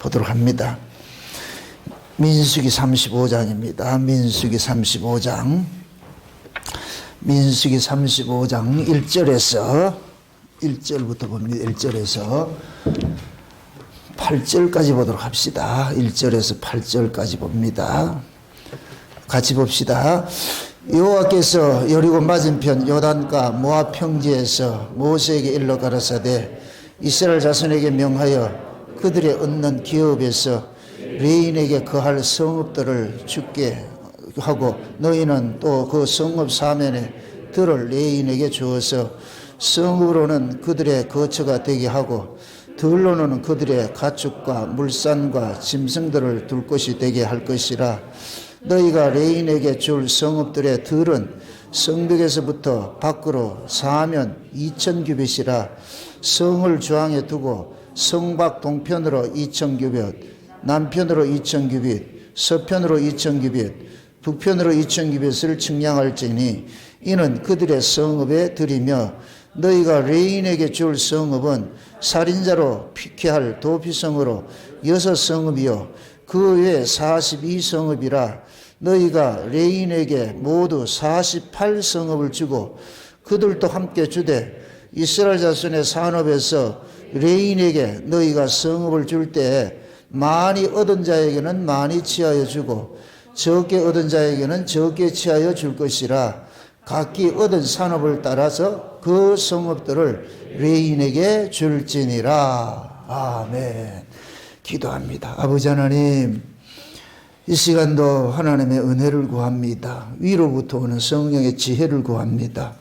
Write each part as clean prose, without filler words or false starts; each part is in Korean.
보도록 합니다. 민수기 35장입니다. 민수기 35장. 민수기 35장 1절부터 봅니다. 1절에서 8절까지 보도록 합시다. 1절에서 8절까지 봅니다. 같이 봅시다. 여호와께서 여리고 맞은편 요단가 모압 평지에서 모세에게 일러 가라사대 이스라엘 자손에게 명하여 그들의 얻는 기업에서 레인에게 거할 성읍들을 주게 하고 너희는 또 그 성읍 사면에 들을 레인에게 주어서 성읍으로는 그들의 거처가 되게 하고 들로는 그들의 가축과 물산과 짐승들을 둘 곳이 되게 할 것이라. 너희가 레인에게 줄 성읍들의 들은 성벽에서부터 밖으로 사면 2000규빗이라. 성을 주항에 두고 성밖 동편으로 2000규빗, 남편으로 2000규빗, 서편으로 2000규빗, 북편으로 2000규빗을 측량할지니 이는 그들의 성읍에 들이며 너희가 레인에게 줄 성읍은 살인자로 피케할 도피성으로 6성읍이요 그 외에 42성읍이라. 너희가 레인에게 모두 48성읍을 주고 그들도 함께 주되 이스라엘 자손의 산업에서 레인에게 너희가 성읍을 줄 때에 많이 얻은 자에게는 많이 취하여 주고 적게 얻은 자에게는 적게 취하여 줄 것이라. 각기 얻은 산업을 따라서 그 성읍들을 레인에게 줄지니라. 아멘. 기도합니다. 아버지 하나님, 이 시간도 하나님의 은혜를 구합니다. 위로부터 오는 성령의 지혜를 구합니다.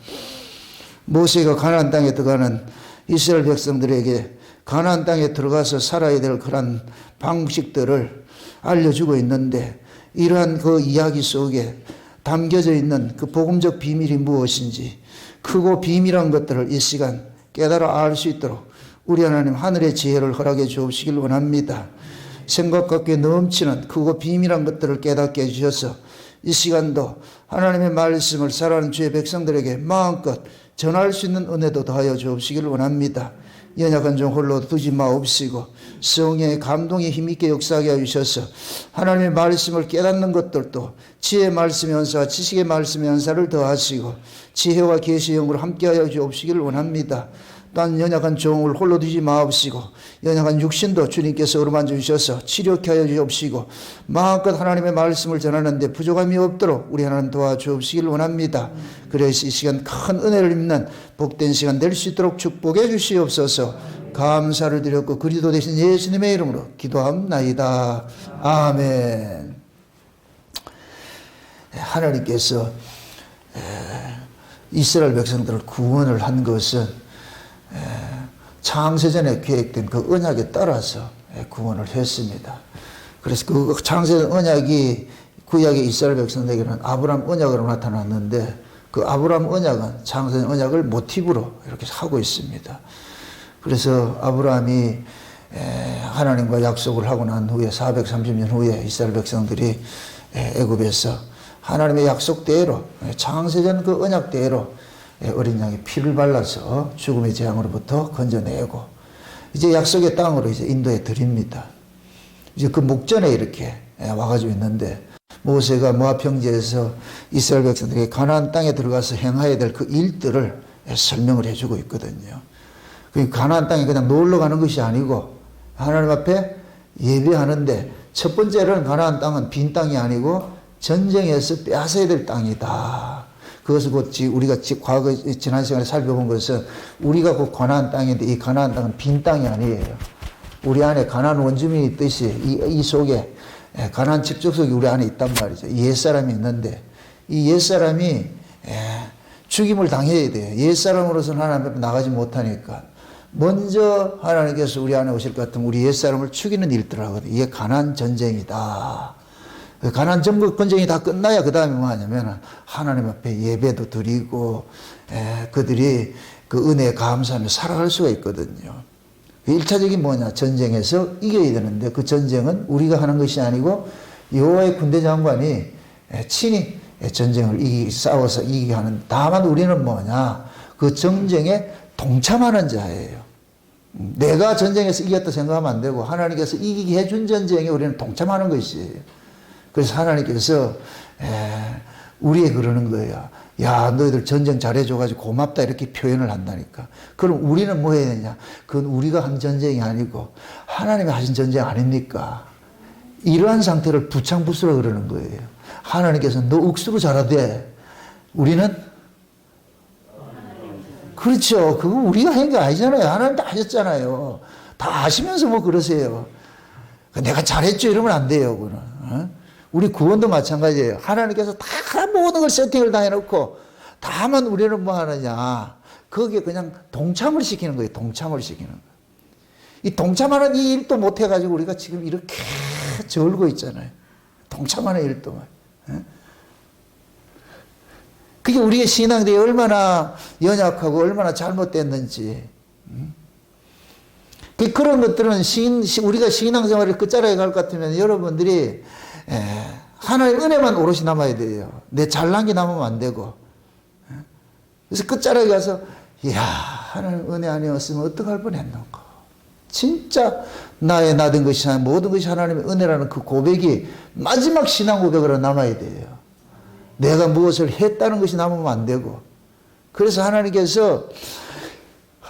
모세가 가나안 땅에 들어가는 이스라엘 백성들에게 가나안 땅에 들어가서 살아야 될 그런 방식들을 알려주고 있는데 이러한 그 이야기 속에 담겨져 있는 그 복음적 비밀이 무엇인지 크고 비밀한 것들을 이 시간 깨달아 알 수 있도록 우리 하나님 하늘의 지혜를 허락해 주시길 원합니다. 생각과 꽤 넘치는 크고 비밀한 것들을 깨닫게 해주셔서 이 시간도 하나님의 말씀을 살아가는 주의 백성들에게 마음껏 전할 수 있는 은혜도 더하여 주시기를 원합니다. 연약한 종 홀로 두지 마옵시고 성령의 감동이 힘있게 역사하게 하셔서 하나님의 말씀을 깨닫는 것들도 지혜의 말씀의 연사와 지식의 말씀의 연사를 더하시고 지혜와 계시의 영으로 함께하여 주옵시기를 원합니다. 또한 연약한 종을 홀로 두지 마옵시고 연약한 육신도 주님께서 어루만져 주셔서 치료케 하여 주옵시고 마음껏 하나님의 말씀을 전하는데 부족함이 없도록 우리 하나님 도와주옵시기를 원합니다. 그래서 이 시간 큰 은혜를 입는 복된 시간 될 수 있도록 축복해 주시옵소서. 감사를 드렸고 그리스도 되신 예수님의 이름으로 기도합나이다. 아멘. 하나님께서 이스라엘 백성들을 구원을 한 것은 창세전에 계획된 그 언약에 따라서 구원을 했습니다. 그래서 그 창세전 언약이 구약의 이스라엘 백성에게는 아브라함 언약으로 나타났는데 그 아브라함 언약은 창세전 언약을 모티브로 이렇게 하고 있습니다. 그래서 아브라함이 하나님과 약속을 하고 난 후에 430년 후에 이스라엘 백성들이 애굽에서 하나님의 약속대로 창세전 그 언약대로 어린 양의 피를 발라서 죽음의 재앙으로부터 건져내고 이제 약속의 땅으로 이제 인도해 드립니다. 이제 그 목전에 이렇게 와가지고 있는데 모세가 모압 평지에서 이스라엘 백성들에게 가나안 땅에 들어가서 행해야 될 그 일들을 설명을 해주고 있거든요. 가나안 땅에 그냥 놀러 가는 것이 아니고 하나님 앞에 예배하는데 첫 번째로는 가나안 땅은 빈 땅이 아니고 전쟁에서 빼앗아야 될 땅이다. 그것을 곧 우리가 과거 지난 시간에 살펴본 것은 우리가 곧 가나안 땅인데 이 가나안 땅은 빈 땅이 아니에요. 우리 안에 가나안 원주민이 있듯이 이 속에 가나안 집족속이 우리 안에 있단 말이죠. 옛사람이 있는데 이 옛사람이 죽임을 당해야 돼요. 옛사람으로서는 하나님 앞에 나가지 못하니까 먼저 하나님께서 우리 안에 오실 것 같으면 우리 옛사람을 죽이는 일들을 하거든요. 이게 가나안 전쟁이다. 가나안 전쟁이 다 끝나야 그 다음에 뭐 하냐면 하나님 앞에 예배도 드리고 그들이 그 은혜에 감사하며 살아갈 수가 있거든요. 1차적인 뭐냐? 전쟁에서 이겨야 되는데 그 전쟁은 우리가 하는 것이 아니고 여호와의 군대 장관이 친히 전쟁을 싸워서 이기게 하는. 다만 우리는 뭐냐? 그 전쟁에 동참하는 자예요. 내가 전쟁에서 이겼다 생각하면 안 되고 하나님께서 이기게 해준 전쟁에 우리는 동참하는 것이에요. 그래서 하나님께서 우리에게 그러는 거예요. 야, 너희들 전쟁 잘해줘가지고 고맙다 이렇게 표현을 한다니까. 그럼 우리는 뭐 해야 되냐? 그건 우리가 한 전쟁이 아니고 하나님이 하신 전쟁 아닙니까? 이러한 상태를 부창부수라 그러는 거예요. 하나님께서 너 억수로 잘하되 우리는 그렇죠. 그거 우리가 한 게 아니잖아요. 하나님 다 하셨잖아요. 다 아시면서 뭐 그러세요. 내가 잘했죠 이러면 안 돼요. 그거는. 우리 구원도 마찬가지예요. 하나님께서 다 모든 걸 세팅을 다 해놓고 다만 우리는 뭐 하느냐. 거기에 그냥 동참을 시키는 거예요. 동참을 시키는 거예요. 이 동참하는 이 일도 못 해가지고 우리가 지금 이렇게 절고 있잖아요. 동참하는 일도만. 그게 우리의 신앙들이 얼마나 연약하고 얼마나 잘못됐는지. 그런 것들은 우리가 신앙생활을 끝자락에 갈 것 같으면 여러분들이 하나님의 은혜만 오롯이 남아야 돼요. 내 잘난 게 남으면 안 되고. 그래서 끝자락에 가서 이야 하나님 은혜 아니었으면 어떡할 뻔했는가. 진짜 나의 나된 것이 모든 것이 하나님의 은혜라는 그 고백이 마지막 신앙 고백으로 남아야 돼요. 내가 무엇을 했다는 것이 남으면 안 되고. 그래서 하나님께서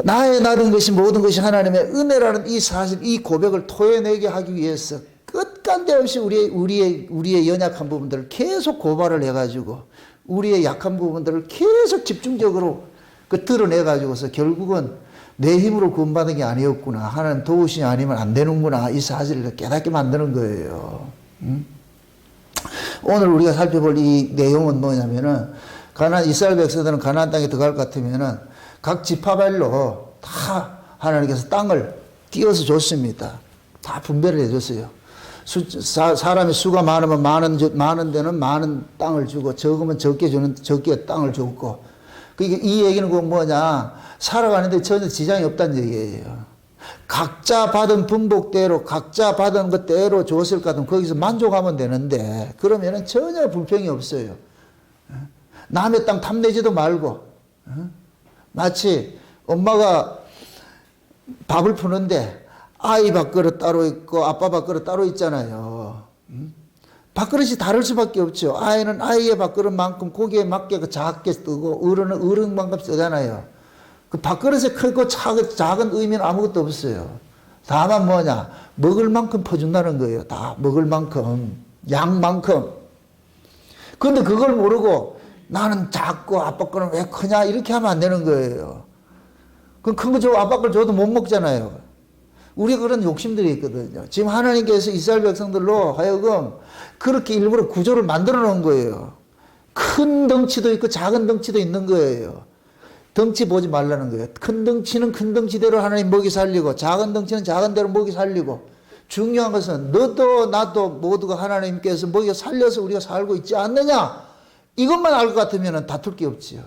나의 나된 것이 모든 것이 하나님의 은혜라는 이 사실, 이 고백을 토해내게 하기 위해서 끝간데 없이 우리의 연약한 부분들을 계속 고발을 해가지고 우리의 약한 부분들을 계속 집중적으로 드러내가지고서 결국은 내 힘으로 구원받은 게 아니었구나. 하나님 도우시지 아니면 안 되는구나. 이 사실을 깨닫게 만드는 거예요. 오늘 우리가 살펴볼 이 내용은 뭐냐면은 이스라엘 백성들은 가나안 땅에 들어갈 것 같으면은 각 지파별로 다 하나님께서 땅을 띄어서 줬습니다. 다 분배를 해줬어요. 사람의 수가 많으면 많은 데는 많은 땅을 주고 적으면 적게 땅을 줬고. 그러니까 이 얘기는 그 뭐냐. 살아가는데 전혀 지장이 없다는 얘기예요. 각자 받은 분복대로 각자 받은 것대로 줬을 것 같으면 거기서 만족하면 되는데 그러면은 전혀 불평이 없어요. 남의 땅 탐내지도 말고 마치 엄마가 밥을 푸는데 아이 밥그릇 따로 있고 아빠 밥그릇 따로 있잖아요. 밥그릇이 다를 수밖에 없죠. 아이는 아이의 밥그릇만큼 고기에 맞게 작게 뜨고 어른은 어른만큼 쓰잖아요. 그 밥그릇에 크고 작은 의미는 아무것도 없어요. 다만 뭐냐, 먹을 만큼 퍼준다는 거예요. 다 먹을 만큼, 양만큼. 그런데 그걸 모르고 나는 작고 아빠 거는 왜 크냐 이렇게 하면 안 되는 거예요. 그럼 큰 거 줘, 아빠 걸 줘도 못 먹잖아요. 우리가 그런 욕심들이 있거든요. 지금 하나님께서 이스라엘 백성들로 하여금 그렇게 일부러 구조를 만들어 놓은 거예요. 큰 덩치도 있고 작은 덩치도 있는 거예요. 덩치 보지 말라는 거예요. 큰 덩치는 큰 덩치대로 하나님 먹이 살리고 작은 덩치는 작은 대로 먹이 살리고 중요한 것은 너도 나도 모두가 하나님께서 먹이 살려서 우리가 살고 있지 않느냐 이것만 알 것 같으면 다툴 게 없지요.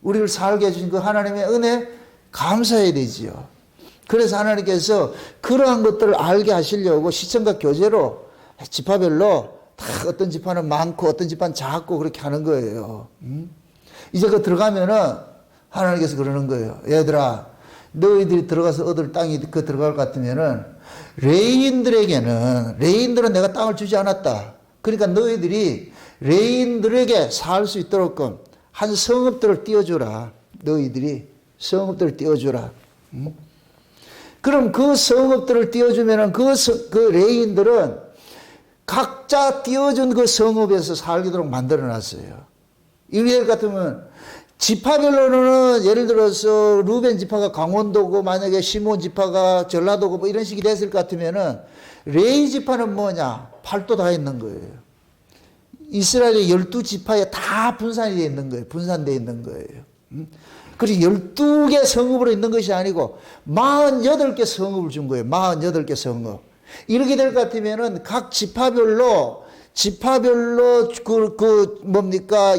우리를 살게 해주신 그 하나님의 은혜 감사해야 되지요. 그래서 하나님께서 그러한 것들을 알게 하시려고 시청각 교재로 지파별로 다 어떤 지파는 많고 어떤 지파는 작고 그렇게 하는 거예요. 이제 그 들어가면은 하나님께서 그러는 거예요. 얘들아, 너희들이 들어가서 얻을 땅이 그 들어갈 것 같으면은 레인들은 내가 땅을 주지 않았다. 그러니까 너희들이 레인들에게 살 수 있도록 한 성읍들을 띄워주라. 너희들이 성읍들을 띄워주라. 그럼 그 성읍들을 띄워주면은 그 레인들은 각자 띄워준 그 성읍에서 살도록 만들어 놨어요. 이럴 같으면 지파별로는 예를 들어서 루벤 지파가 강원도고 만약에 시몬 지파가 전라도고 뭐 이런 식이 됐을 것 같으면은 레위 지파는 뭐냐? 팔도 다 있는 거예요. 이스라엘의 12지파에 다 분산이 되어 있는 거예요. 분산되어 있는 거예요. 그리고 12개 성읍으로 있는 것이 아니고 48개 성읍을 준 거예요. 48개 성읍. 이렇게 될 것 같으면은 각 지파별로 뭡니까?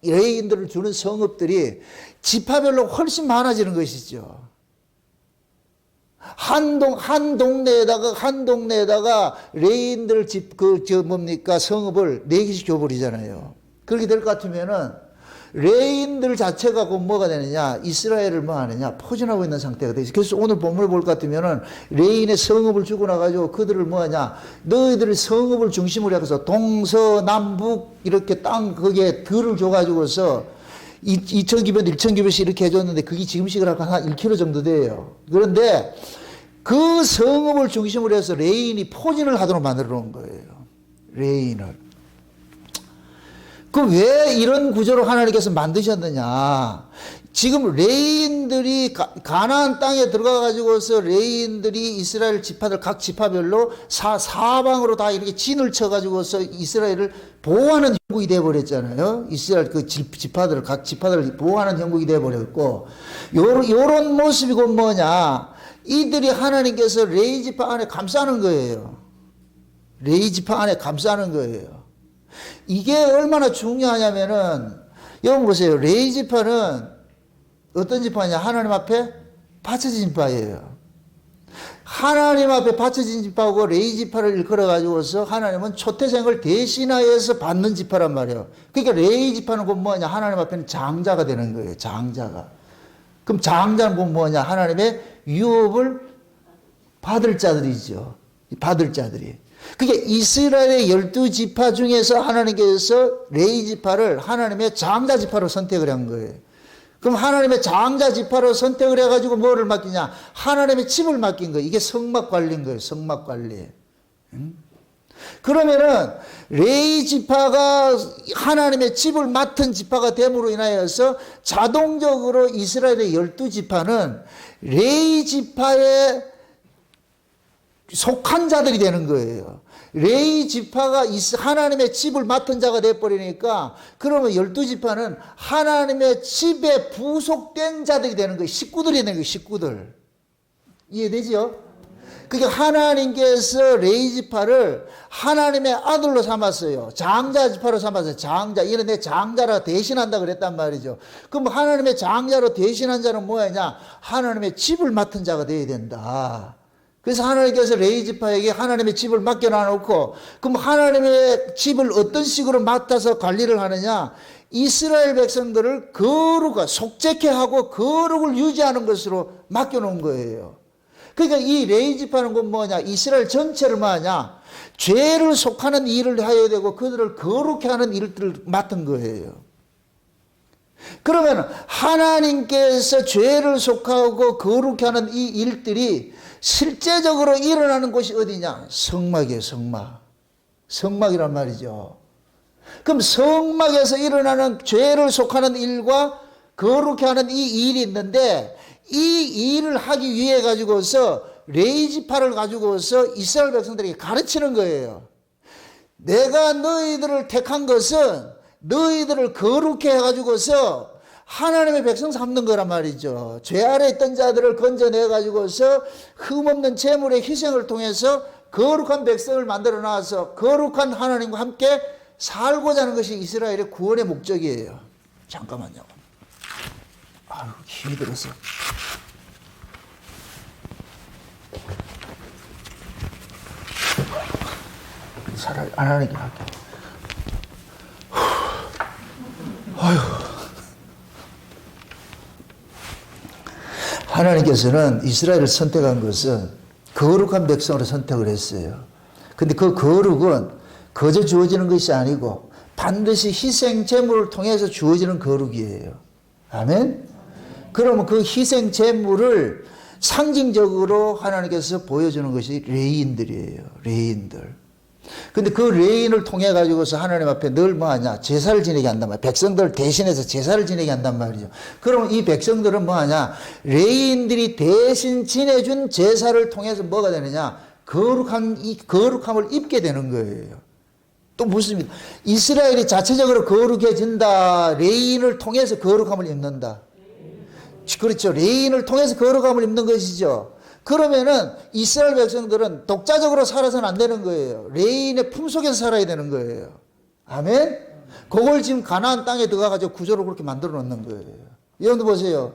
레인들을 주는 성읍들이 지파별로 훨씬 많아지는 것이죠. 한 동네에다가 레인들 성읍을 4개씩 줘버리잖아요. 그렇게 될 것 같으면은 레인들 자체가 곧 뭐가 되느냐? 이스라엘을 뭐 하느냐? 포진하고 있는 상태가 되죠. 그래서 오늘 본문을 볼 것 같으면은 레인의 성읍을 주고 나가지고 그들을 뭐 하냐? 너희들이 성읍을 중심으로 해서 동서남북 이렇게 땅 거기에 들을 줘가지고서 2,000규빗, 1,000규빗씩 이렇게 해줬는데 그게 지금식으로 한 1km 정도 돼요. 그런데 그 성읍을 중심으로 해서 레인이 포진을 하도록 만들어 놓은 거예요. 레인을. 그 왜 이런 구조로 하나님께서 만드셨느냐? 지금 레인들이 가나안 땅에 들어가 가지고서 레인들이 이스라엘 지파들 각 지파별로 사방으로 다 이렇게 진을 쳐 가지고서 이스라엘을 보호하는 형국이 돼 버렸잖아요. 이스라엘 그 지파들을 각 지파들을 보호하는 형국이 돼 버렸고 요런 모습이고 뭐냐? 이들이 하나님께서 레위 지파 안에 감싸는 거예요. 레위 지파 안에 감싸는 거예요. 이게 얼마나 중요하냐면은 여러분 보세요. 레위 지파는 어떤 지파냐? 하나님 앞에 바쳐진 지파예요. 하나님 앞에 바쳐진 지파하고 레위 지파를 일컬어 가지고서 하나님은 초태생을 대신하여서 받는 지파란 말이에요. 그러니까 레위 지파는 곧 뭐냐? 하나님 앞에는 장자가 되는 거예요. 장자가. 그럼 장자는 곧 뭐냐? 하나님의 유업을 받을 자들이죠. 받을 자들이. 그게 이스라엘의 12지파 중에서 하나님께서 레위 지파를 하나님의 장자 지파로 선택을 한 거예요. 그럼 하나님의 장자 지파로 선택을 해가지고 뭐를 맡기냐? 하나님의 칩을 맡긴 거예요. 이게 성막 관리인 거예요. 성막 관리. 그러면은 레위 지파가 하나님의 칩을 맡은 지파가 됨으로 인하여서 자동적으로 이스라엘의 12지파는 레위 지파의 속한 자들이 되는 거예요. 레위 지파가 하나님의 칩을 맡은 자가 되어버리니까 그러면 12지파는 하나님의 칩에 부속된 자들이 되는 거예요. 식구들이 되는 거예요. 식구들. 이해되죠? 그게 하나님께서 레위 지파를 하나님의 아들로 삼았어요. 장자 지파로 삼았어요. 장자. 이는 내 장자라 대신한다 그랬단 말이죠. 그럼 하나님의 장자로 대신한 자는 뭐냐? 하나님의 칩을 맡은 자가 되어야 된다. 그래서 하나님께서 레위 지파에게 하나님의 칩을 맡겨놔놓고 그럼 하나님의 칩을 어떤 식으로 맡아서 관리를 하느냐? 이스라엘 백성들을 거룩하 속죄케 하고 거룩을 유지하는 것으로 맡겨놓은 거예요. 그러니까 이 레위 지파는 곧 뭐냐? 이스라엘 전체를 뭐하냐? 죄를 속하는 일을 해야 되고 그들을 거룩해 하는 일들을 맡은 거예요. 그러면 하나님께서 죄를 속하고 거룩해 하는 이 일들이 실제적으로 일어나는 곳이 어디냐? 성막이에요. 성막. 성막이란 말이죠. 그럼 성막에서 일어나는 죄를 속하는 일과 거룩해 하는 이 일이 있는데 이 일을 하기 위해 가지고서 레위 지파를 가지고서 이스라엘 백성들에게 가르치는 거예요. 내가 너희들을 택한 것은 너희들을 거룩해 가지고서 하나님의 백성 삼는 거란 말이죠. 죄 아래 있던 자들을 건져내 가지고서 흠없는 제물의 희생을 통해서 거룩한 백성을 만들어 놔서 거룩한 하나님과 함께 살고자 하는 것이 이스라엘의 구원의 목적이에요. 잠깐만요. 아유, 힘이 들었어. 차라리 안 하는 게 낫겠다. 아유. 하나님께서는 이스라엘을 선택한 것은 거룩한 백성으로 선택을 했어요. 근데 그 거룩은 거저 주어지는 것이 아니고 반드시 희생 제물을 통해서 주어지는 거룩이에요. 아멘? 그러면 그 희생 제물을 상징적으로 하나님께서 보여주는 것이 레위인들이에요. 레위인들. 근데 그 레인을 통해 가지고서 하나님 앞에 늘 뭐하냐? 제사를 지내게 한단 말이에요. 백성들을 대신해서 제사를 지내게 한단 말이죠. 그러면 이 백성들은 뭐하냐? 레인들이 대신 지내준 제사를 통해서 뭐가 되느냐? 이 거룩함을 입게 되는 거예요. 또 무슨, 이스라엘이 자체적으로 거룩해진다. 레인을 통해서 거룩함을 입는다. 그렇죠. 레인을 통해서 거룩함을 입는 것이죠. 그러면은 이스라엘 백성들은 독자적으로 살아서는 안 되는 거예요. 레인의 품속에서 살아야 되는 거예요. 아멘? 그걸 지금 가나안 땅에 들어가가지고 구조를 그렇게 만들어 놓는 거예요. 여러분들 보세요.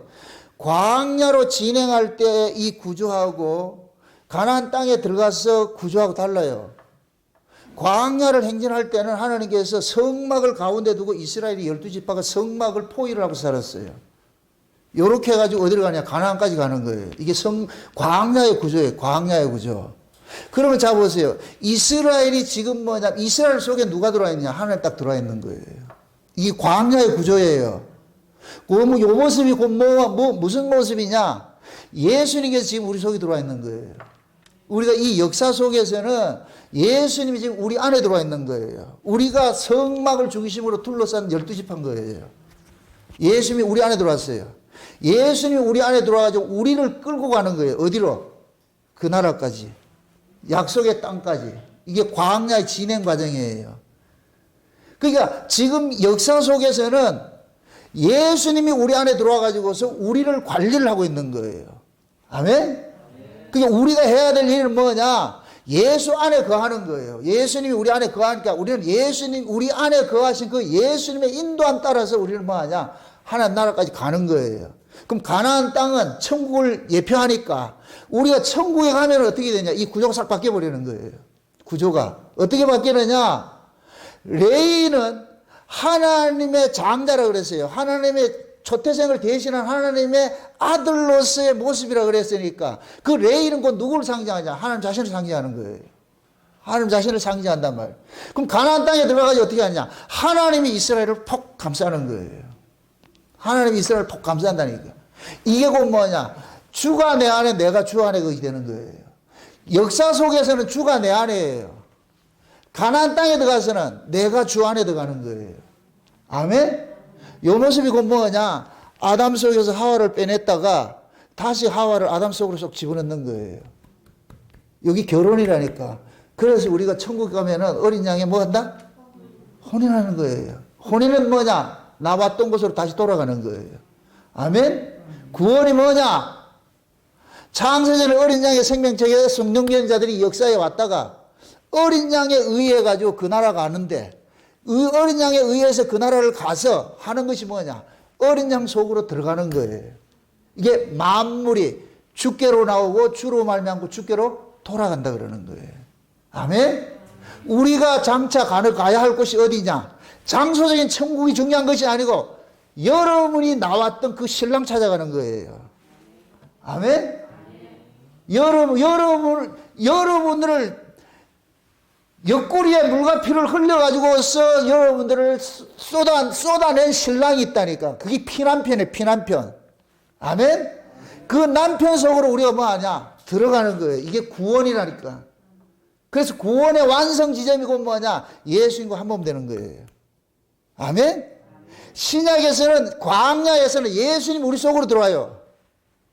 광야로 진행할 때 이 구조하고 가나안 땅에 들어가서 구조하고 달라요. 광야를 행진할 때는 하나님께서 성막을 가운데 두고 이스라엘이 12지파가 성막을 포위를 하고 살았어요. 요렇게 해가지고 어디로 가냐? 가나안까지 가는 거예요. 이게 광야의 구조예요. 광야의 구조. 그러면 자 보세요. 이스라엘이 지금 뭐냐? 이스라엘 속에 누가 들어와 있냐? 하나님 딱 들어와 있는 거예요. 이게 광야의 구조예요. 그럼 요 모습이 무슨 모습이냐? 예수님께서 지금 우리 속에 들어와 있는 거예요. 우리가 이 역사 속에서는 예수님이 지금 우리 안에 들어와 있는 거예요. 우리가 성막을 중심으로 둘러싼 12지파인 거예요. 예수님이 우리 안에 들어왔어요. 예수님이 우리 안에 들어와가지고 우리를 끌고 가는 거예요. 어디로? 그 나라까지. 약속의 땅까지. 이게 광야의 진행 과정이에요. 그러니까 지금 역사 속에서는 예수님이 우리 안에 들어와가지고서 우리를 관리를 하고 있는 거예요. 아멘? 그러니까 우리가 해야 될 일은 뭐냐? 예수 안에 거하는 거예요. 예수님이 우리 안에 거하니까 우리는 예수님, 우리 안에 거하신 그 예수님의 인도함 따라서 우리는 뭐하냐? 하나님 나라까지 가는 거예요. 그럼 가나안 땅은 천국을 예표하니까 우리가 천국에 가면 어떻게 되냐? 이 구조가 싹 바뀌어버리는 거예요. 구조가. 어떻게 바뀌느냐? 레위는 하나님의 장자라 그랬어요. 하나님의 초태생을 대신한 하나님의 아들로서의 모습이라 그랬으니까 그 레위는 곧 누구를 상징하냐? 하나님 자신을 상징하는 거예요. 하나님 자신을 상징한단 말이에요. 그럼 가나안 땅에 들어가서 어떻게 하냐? 하나님이 이스라엘을 폭 감싸는 거예요. 하나님이 이스라엘을 폭 감싼다니까. 이게 곧 뭐냐? 주가 내 안에 내가 주 안에 거기 되는 거예요. 역사 속에서는 주가 내 안에예요. 가나안 땅에 들어가서는 내가 주 안에 들어가는 거예요. 아멘? 이 모습이 곧 뭐냐? 아담 속에서 하와를 빼냈다가 다시 하와를 아담 속으로 쏙 집어넣는 거예요. 여기 결혼이라니까. 그래서 우리가 천국 가면은 어린 양에 뭐 한다? 혼인하는 거예요. 혼인은 뭐냐? 나왔던 곳으로 다시 돌아가는 거예요. 아멘? 구원이 뭐냐? 창세전에 어린 양의 생명체에 성령된 자들이 역사에 왔다가 어린 양에 의해 가지고 그 나라 가는데 어린 양에 의해서 그 나라를 가서 하는 것이 뭐냐? 어린 양 속으로 들어가는 거예요. 이게 만물이 주께로 나오고 주로 말미암고 주께로 돌아간다 그러는 거예요. 아멘? 우리가 장차 가야 할 곳이 어디냐? 장소적인 천국이 중요한 것이 아니고 여러분이 나왔던 그 신랑 찾아가는 거예요. 아멘? 여러분을 옆구리에 물과 피를 흘려가지고서 여러분들을 쏟아낸 신랑이 있다니까. 그게 피난편이에요, 피난편. 아멘? 그 남편 속으로 우리가 뭐 하냐? 들어가는 거예요. 이게 구원이라니까. 그래서 구원의 완성 지점이고 뭐냐? 예수님과 한 몸 되는 거예요. 아멘? 신약에서는, 광야에서는 예수님 우리 속으로 들어와요.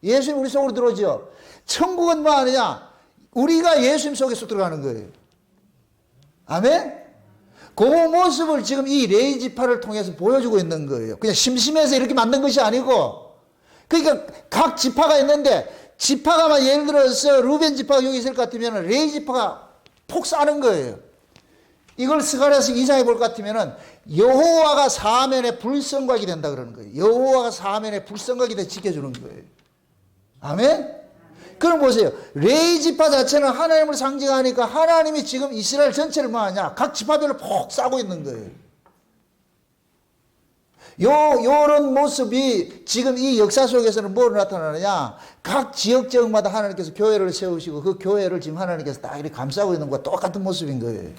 예수님 우리 속으로 들어오죠. 천국은 뭐 하느냐? 우리가 예수님 속에서 들어가는 거예요. 아멘? 그 모습을 지금 이 레위 지파를 통해서 보여주고 있는 거예요. 그냥 심심해서 이렇게 만든 것이 아니고, 그러니까 각 지파가 있는데, 지파가 예를 들어서 루벤 지파가 여기 있을 것 같으면 레위 지파가 폭 싸는 거예요. 이걸 스가랴서 2장에 볼 것 같으면 여호와가 사면의 불성각이 된다 그러는 거예요. 여호와가 사면의 불성각이 돼 지켜주는 거예요. 아멘? 그럼 보세요. 레위 지파 자체는 하나님을 상징하니까 하나님이 지금 이스라엘 전체를 뭐 하냐? 각 지파별로 폭 싸고 있는 거예요. 요런 모습이 지금 이 역사 속에서는 뭐로 나타나느냐? 각 지역 지역마다 하나님께서 교회를 세우시고 그 교회를 지금 하나님께서 딱 이렇게 감싸고 있는 것과 똑같은 모습인 거예요.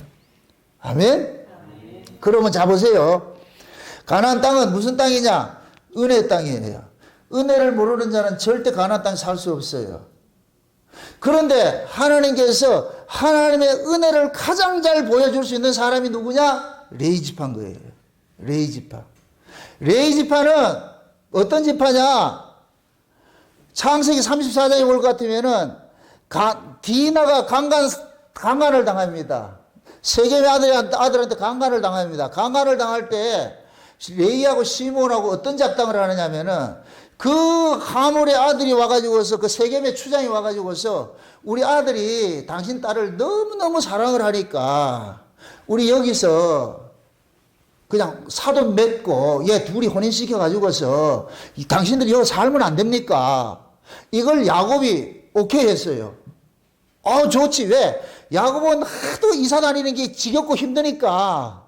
아멘? 그러면 자 보세요. 가나안 땅은 무슨 땅이냐? 은혜의 땅이에요. 은혜를 모르는 자는 절대 가나안 땅에 살 수 없어요. 그런데 하나님께서 하나님의 은혜를 가장 잘 보여줄 수 있는 사람이 누구냐? 레위 지파인 거예요. 레위 지파. 레위 지파는 어떤 지파냐? 창세기 34장에 볼 것 같으면은 디나가 강간을 당합니다. 세겜의 아들한테 강간을 당합니다. 강간을 당할 때 레위하고 시몬하고 어떤 작당을 하느냐면은 그 하몰의 아들이 와가지고서 그 세겜의 추장이 와가지고서 우리 아들이 당신 딸을 너무너무 사랑을 하니까 우리 여기서 그냥 사돈 맺고 얘 둘이 혼인시켜가지고서 당신들이 여기 살면 안 됩니까? 이걸 야곱이 오케이 했어요. 좋지. 왜? 야곱은 하도 이사 다니는 게 지겹고 힘드니까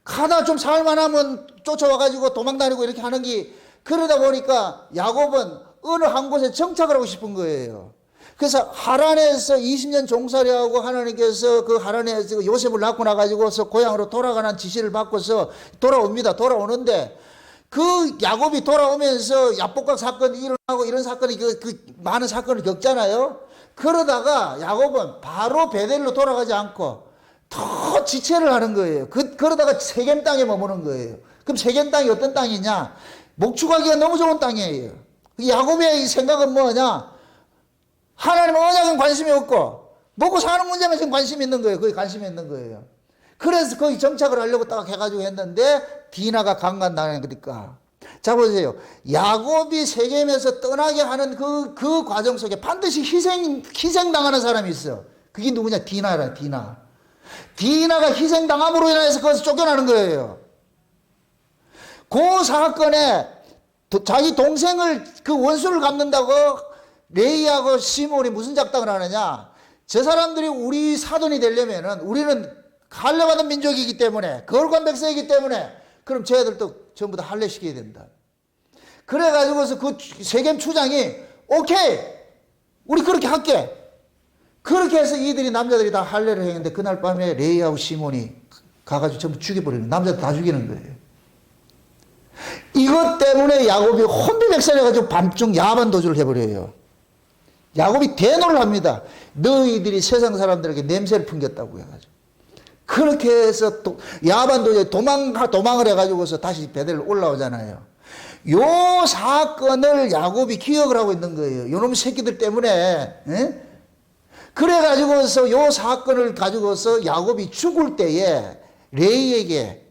가다 좀 살만하면 쫓아와가지고 도망다니고 이렇게 하는 게, 그러다 보니까 야곱은 어느 한 곳에 정착을 하고 싶은 거예요. 그래서 하란에서 20년 종살이하고 하나님께서 그 하란에서 요셉을 낳고 나가지고서 고향으로 돌아가는 지시를 받고서 돌아옵니다. 돌아오는데 그 야곱이 돌아오면서 야복각 사건이 일어나고 이런 사건이 그 많은 사건을 겪잖아요. 그러다가 야곱은 바로 베델로 돌아가지 않고 더 지체를 하는 거예요. 그러다가 세겜 땅에 머무는 거예요. 그럼 세겜 땅이 어떤 땅이냐? 목축하기가 너무 좋은 땅이에요. 야곱의 생각은 뭐냐? 하나님 언약은 관심이 없고 먹고 사는 문제만 지금 관심이 있는 거예요. 거기 관심이 있는 거예요. 그래서 거기 정착을 하려고 딱 해가지고 했는데 디나가 강간당하니까. 자 보세요. 야곱이 세겜에서 떠나게 하는 그 과정 속에 반드시 희생당하는 사람이 있어. 그게 누구냐? 디나라, 디나. 디나가 희생당함으로 인해서 거기서 쫓겨나는 거예요. 그 사건에 자기 동생을, 그 원수를 갚는다고 레이하고 시몬이 무슨 작당을 하느냐? 저 사람들이 우리 사돈이 되려면은 우리는 할례받은 민족이기 때문에, 거룩한 백성이기 때문에, 그럼 쟤들도 전부 다 할례시켜야 된다. 그래가지고서 그 세겜 추장이 오케이, 우리 그렇게 할게. 그렇게 해서 이들이, 남자들이 다 할례를 했는데 그날 밤에 레이하고 시몬이 가가지고 전부 죽여버리는, 남자들 다 죽이는 거예요. 이것 때문에 야곱이 혼비백산해가지고 밤중 야반 도주를 해버려요. 야곱이 대노를 합니다. 너희들이 세상 사람들에게 냄새를 풍겼다고 해가지고. 그렇게 해서 또 야반 도주에 도망을 해가지고서 다시 베델로 올라오잖아요. 요 사건을 야곱이 기억을 하고 있는 거예요. 요놈 새끼들 때문에. 에? 그래가지고서 요 사건을 가지고서 야곱이 죽을 때에 레이에게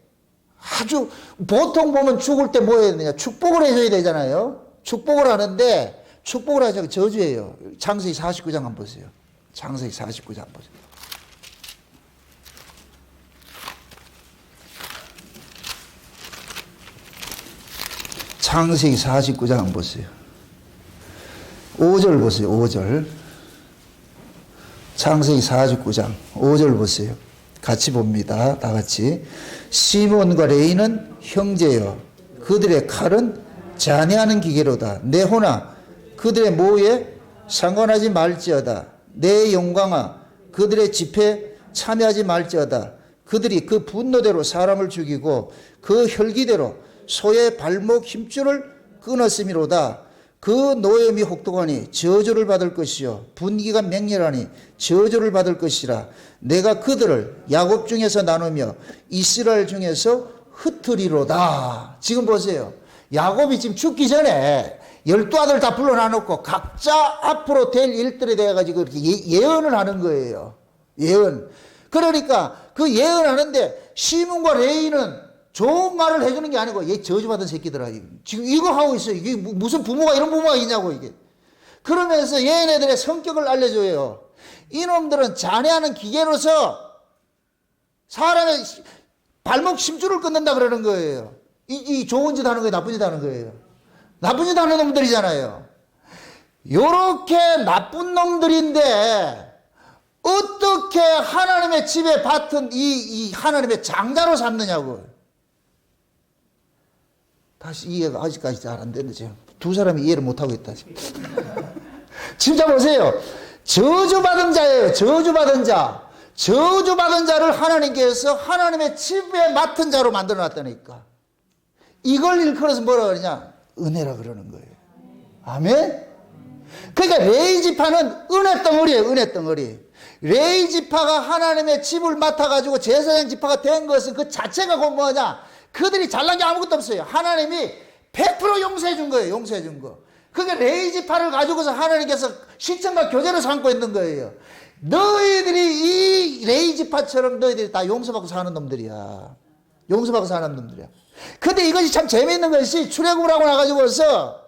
아주, 보통 보면 죽을 때 뭐 해야 되냐? 축복을 해줘야 되잖아요. 축복을 하는데, 축복을 하자고 저주예요. 창세기 49장 한번 보세요. 창세기 49장 한번 보세요. 창세기 49장 한번 보세요. 5절 보세요. 5절. 창세기 49장 5절 보세요. 같이 봅니다. 다 같이. 시몬과 레이는 형제여, 그들의 칼은 잔해하는 기계로다. 내 호나 그들의 모에 상관하지 말지어다. 내 영광아 그들의 집회에 참여하지 말지어다. 그들이 그 분노대로 사람을 죽이고 그 혈기대로 소의 발목 힘줄을 끊었음이로다. 그 노염이 혹독하니 저주를 받을 것이요 분기가 맹렬하니 저주를 받을 것이라. 내가 그들을 야곱 중에서 나누며 이스라엘 중에서 흩으리로다. 지금 보세요. 야곱이 지금 죽기 전에 12아들 다 불러놔놓고 각자 앞으로 될 일들에 대해 가지고 이렇게 예언을 하는 거예요. 예언. 그러니까 그 예언하는데 시몬과 레이는 좋은 말을 해주는 게 아니고 얘 저주받은 새끼들아. 지금 이거 하고 있어요. 이게 무슨 부모가 이런 부모가 있냐고 이게. 그러면서 얘네들의 성격을 알려줘요. 이놈들은 잔해하는 기계로서 사람의 발목 심줄을 끊는다 그러는 거예요. 이 좋은 짓 하는 거예요? 나쁜 짓 하는 거예요? 나쁜 짓 하는 놈들이잖아요. 요렇게 나쁜 놈들인데 어떻게 하나님의 집에 받은 이 하나님의 장자로 삼느냐고. 다시 이해가 아직까지 잘 안 되는데 두 사람이 이해를 못하고 있다. 진짜 보세요. 저주받은 자예요. 저주받은 자. 저주받은 자를 하나님께서 하나님의 집에 맡은 자로 만들어 놨다니까. 이걸 일컬어서 뭐라 그러냐? 은혜라 그러는 거예요. 아멘? 그러니까 레위 지파는 은혜 덩어리예요. 은혜 덩어리. 레위 지파가 하나님의 집을 맡아가지고 제사장 지파가 된 것은 그 자체가 곧 뭐냐? 그들이 잘난 게 아무것도 없어요. 하나님이 100% 용서해 준 거예요. 용서해 준 거. 그게 레위 지파를 가지고서 하나님께서 시청과 교제를 삼고 있는 거예요. 너희들이 이 레위 지파처럼 너희들이 다 용서받고 사는 놈들이야. 용서받고 사는 놈들이야. 근데 이것이 참 재미있는 것이 출애굽을 하고 나가지고서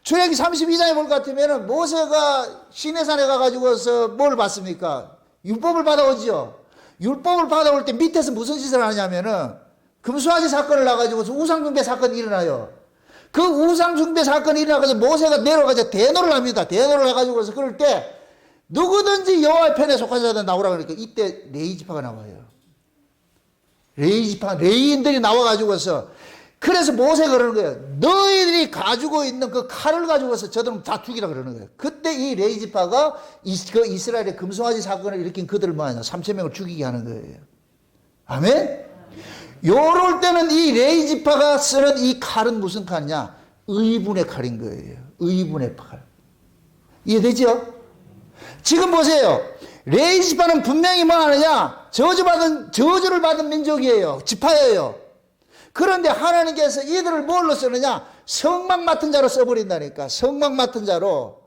출애굽기 32장에 볼 것 같으면 모세가 시내산에 가가지고서 뭘 받습니까? 율법을 받아오죠. 율법을 받아올 때 밑에서 무슨 짓을 하냐면은 금수아지 사건을 나가지고서 우상숭배 사건이 일어나요. 그 우상숭배 사건이 일어나가지고 모세가 내려가서 대노를 합니다. 대노를 해가지고서 그럴 때 누구든지 여호와의 편에 속한 자들 나오라 그러니까 이때 레위 지파가 나와요. 레위 지파, 레위인들이 나와가지고서 그래서 모세가 그러는 거예요. 너희들이 가지고 있는 그 칼을 가지고서 저들은 다 죽이라 그러는 거예요. 그때 이 레위 지파가 그 이스라엘의 금송아지 사건을 일으킨 그들을 뭐하냐 3,000명을 죽이게 하는 거예요. 아멘? 요럴 때는 이 레위 지파가 쓰는 이 칼은 무슨 칼이냐? 의분의 칼인 거예요. 의분의 칼. 이해되죠? 지금 보세요. 레위 지파는 분명히 뭐 하느냐? 저주를 받은 민족이에요. 지파예요. 그런데 하나님께서 이들을 뭘로 쓰느냐? 성막 맡은 자로 써버린다니까. 성막 맡은 자로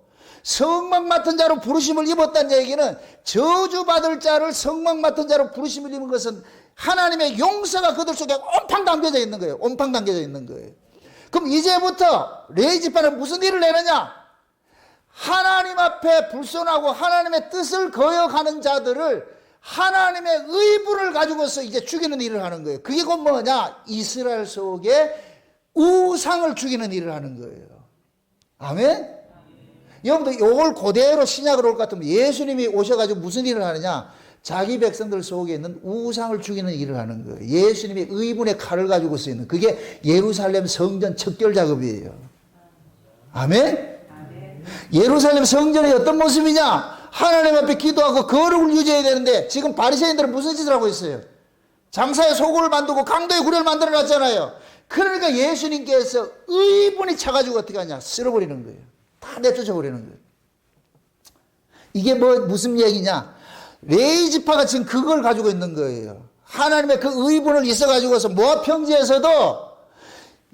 부르심을 입었다는 얘기는 저주받을 자를 성막 맡은 자로 부르심을 입은 것은 하나님의 용서가 그들 속에 온팡 담겨져 있는 거예요. 온팡 담겨져 있는 거예요. 그럼 이제부터 레위 지파는 무슨 일을 내느냐? 하나님 앞에 불순하고 하나님의 뜻을 거역하는 자들을 하나님의 의분을 가지고서 이제 죽이는 일을 하는 거예요. 그게 곧 뭐냐? 이스라엘 속에 우상을 죽이는 일을 하는 거예요. 아멘? 여러분들 이걸 그대로 신약으로 올 것 같으면 예수님이 오셔가지고 무슨 일을 하느냐? 자기 백성들 속에 있는 우상을 죽이는 일을 하는 거예요. 예수님이 의분의 칼을 가지고 쓰이는 그게 예루살렘 성전 척결 작업이에요. 아멘? 예루살렘 성전이 어떤 모습이냐? 하나님 앞에 기도하고 거룩을 유지해야 되는데 지금 바리새인들은 무슨 짓을 하고 있어요? 장사에 소굴을 만들고 강도의 구례를 만들어 놨잖아요. 그러니까 예수님께서 의분이 차가지고 어떻게 하냐? 쓸어버리는 거예요. 다 내쫓아버리는 거예요. 이게 무슨 얘기냐? 레위 지파가 지금 그걸 가지고 있는 거예요. 하나님의 그 의분을 있어가지고서 모압 평지에서도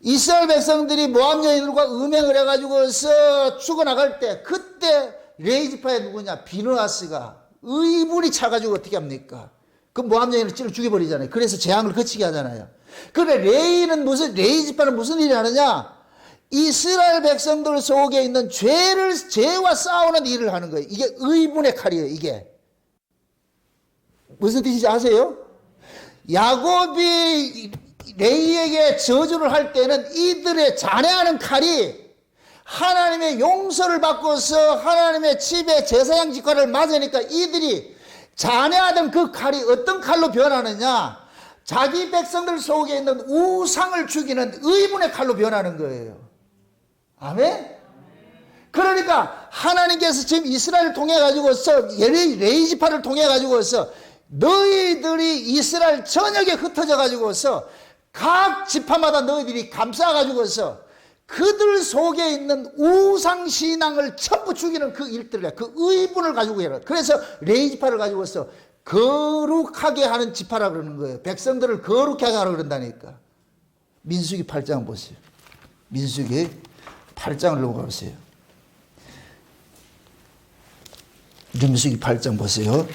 이스라엘 백성들이 모압 여인들과 음행을 해가지고서 죽어나갈 때 그때 레위 지파의 누구냐? 비느하스가 의분이 차가지고 어떻게 합니까? 그 모압 여인을 찔러 죽여버리잖아요. 그래서 재앙을 거치게 하잖아요. 그런데 레위 지파는 무슨 일을 하느냐? 이스라엘 백성들 속에 있는 죄와 싸우는 일을 하는 거예요. 이게 의분의 칼이에요. 이게 무슨 뜻인지 아세요? 야곱이 레위에게 저주를 할 때는 이들의 잔해하는 칼이 하나님의 용서를 받고서 하나님의 집에 제사장 직화를 맞으니까 이들이 잔해하던 그 칼이 어떤 칼로 변하느냐? 자기 백성들 속에 있는 우상을 죽이는 의분의 칼로 변하는 거예요. 아멘? 그러니까 하나님께서 지금 이스라엘을 통해 가지고서 레위 지파를 통해 가지고서 너희들이 이스라엘 전역에 흩어져 가지고서 각 지파마다 너희들이 감싸 가지고서 그들 속에 있는 우상신앙을 전부 죽이는 그 일들을 그 의분을 가지고 해라. 그래서 레위 지파를 가지고서 거룩하게 하는 지파라 그러는 거예요. 백성들을 거룩하게 하라 그런다니까. 민수기 8장 보세요. 민수기 8장을 넘어가보세요. 민수기 8장 보세요.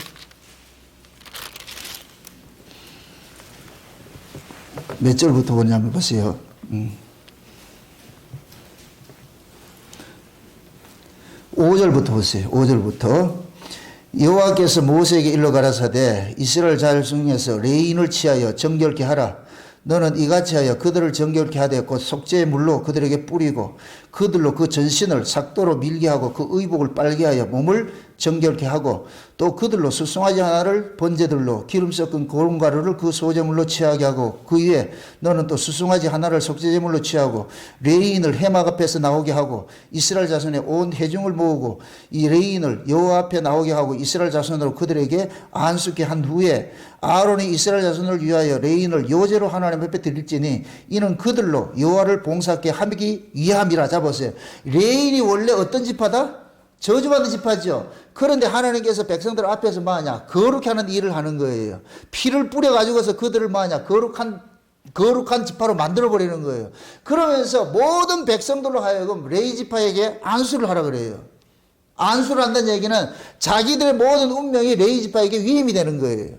몇 절부터 보냐면 보세요. 5절부터 보세요. 5절부터 여호와께서 모세에게 일러 가라사대 이스라엘 자손 중에서 레인을 취하여 정결케 하라. 너는 이같이 하여 그들을 정결케 하되 곧 속죄의 물로 그들에게 뿌리고 그들로 그 전신을 삭도로 밀게 하고 그 의복을 빨게 하여 몸을 정결케 하고 또 그들로 수송아지 하나를 번제들로 기름 섞은 고운 가루를 그 소제물로 취하게 하고 그 위에 너는 또 수송아지 하나를 속죄제물로 취하고 레위인을 해막 앞에서 나오게 하고 이스라엘 자손의 온 회중을 모으고 이 레위인을 여호와 앞에 나오게 하고 이스라엘 자손으로 그들에게 안수케 한 후에 아론이 이스라엘 자손을 위하여 레위인을 요제로 하나님 앞에 드릴지니 이는 그들로 여호와를 봉사하게 하기 위함이라. 잡으세요. 레위인이 원래 어떤 지파다? 저주받는 지파죠. 그런데 하나님께서 백성들 앞에서 뭐하냐? 거룩히 하는 일을 하는 거예요. 피를 뿌려가지고서 그들을 뭐하냐? 거룩한 지파로 만들어버리는 거예요. 그러면서 모든 백성들로 하여금 레위 지파에게 안수를 하라 그래요. 안수를 한다는 얘기는 자기들의 모든 운명이 레위 지파에게 위임이 되는 거예요.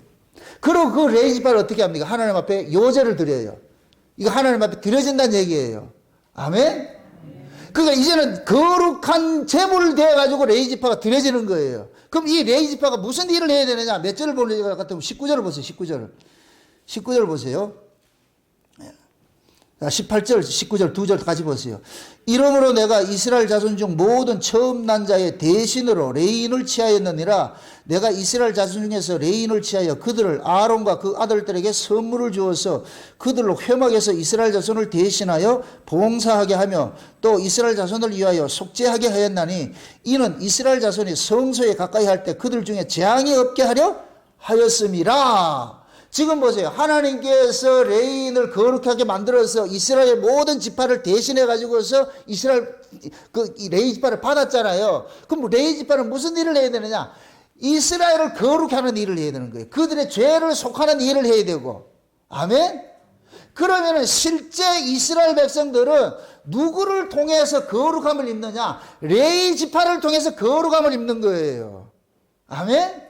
그리고 그 레위 지파를 어떻게 합니까? 하나님 앞에 요제를 드려요. 이거 하나님 앞에 드려진다는 얘기예요. 아멘? 그러니까 이제는 거룩한 제물을 대해가지고 레위 지파가 드려지는 거예요. 그럼 이 레위 지파가 무슨 일을 해야 되느냐? 몇 절을 보는 것 같으면 19절을 보세요. 19절을 보세요. 18절, 19절 두 절 같이 보세요. 이러므로 내가 이스라엘 자손 중 모든 처음 난 자의 대신으로 레인을 취하였느니라. 내가 이스라엘 자손 중에서 레인을 취하여 그들을 아론과 그 아들들에게 선물을 주어서 그들로 회막에서 이스라엘 자손을 대신하여 봉사하게 하며 또 이스라엘 자손을 위하여 속죄하게 하였나니 이는 이스라엘 자손이 성소에 가까이 할 때 그들 중에 재앙이 없게 하려 하였음이라. 지금 보세요. 하나님께서 레인을 거룩하게 만들어서 이스라엘 모든 지파를 대신해 가지고서 이스라엘 그 레위 지파를 받았잖아요. 그럼 레위 지파는 무슨 일을 해야 되느냐? 이스라엘을 거룩하게 하는 일을 해야 되는 거예요. 그들의 죄를 속하는 일을 해야 되고. 아멘? 그러면은 실제 이스라엘 백성들은 누구를 통해서 거룩함을 입느냐? 레위 지파를 통해서 거룩함을 입는 거예요. 아멘?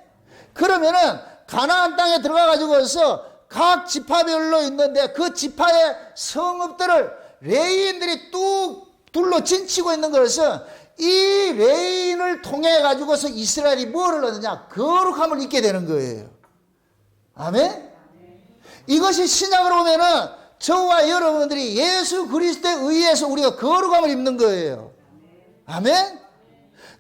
그러면은 가나안 땅에 들어가 가지고서 각 지파별로 있는데 그 지파의 성읍들을 레위인들이 뚝 둘러 진치고 있는 것은 이 레위인을 통해 가지고서 이스라엘이 뭐를 얻느냐? 거룩함을 입게 되는 거예요. 아멘? 이것이 신약으로 보면은 저와 여러분들이 예수 그리스도에 의해서 우리가 거룩함을 입는 거예요. 아멘?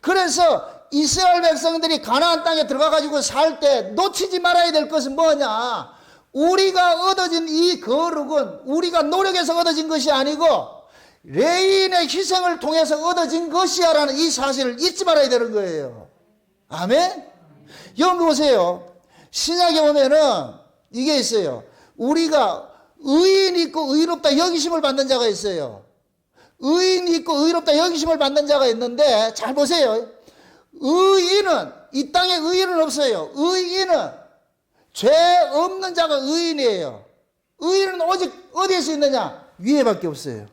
그래서 이스라엘 백성들이 가나안 땅에 들어가 가지고 살 때 놓치지 말아야 될 것은 뭐냐? 우리가 얻어진 이 거룩은 우리가 노력해서 얻어진 것이 아니고 레인의 희생을 통해서 얻어진 것이야라는 이 사실을 잊지 말아야 되는 거예요. 아멘? 여러분 보세요. 신약에 보면은 이게 있어요. 우리가 의인이 있고 의롭다 여기심을 받는 자가 있어요. 의인이 있고 의롭다 여기심을 받는 자가 있는데 잘 보세요. 의인은 이 땅에 의인은 없어요. 의인은 죄 없는 자가 의인이에요. 의인은 오직 어디에서 있느냐? 위에밖에 없어요.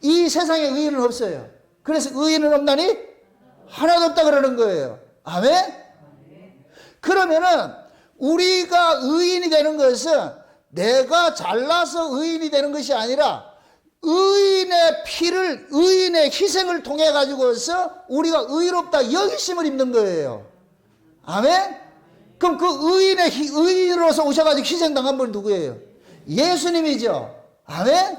이 세상에 의인은 없어요. 그래서 의인은 없나니 하나도 없다 그러는 거예요. 아멘? 그러면은 우리가 의인이 되는 것은 내가 잘나서 의인이 되는 것이 아니라 의인의 피를, 의인의 희생을 통해 가지고서 우리가 의롭다 여기심을 입는 거예요. 아멘? 그럼 그 의인으로서 오셔가지고 희생당한 분이 누구예요? 예수님이죠. 아멘?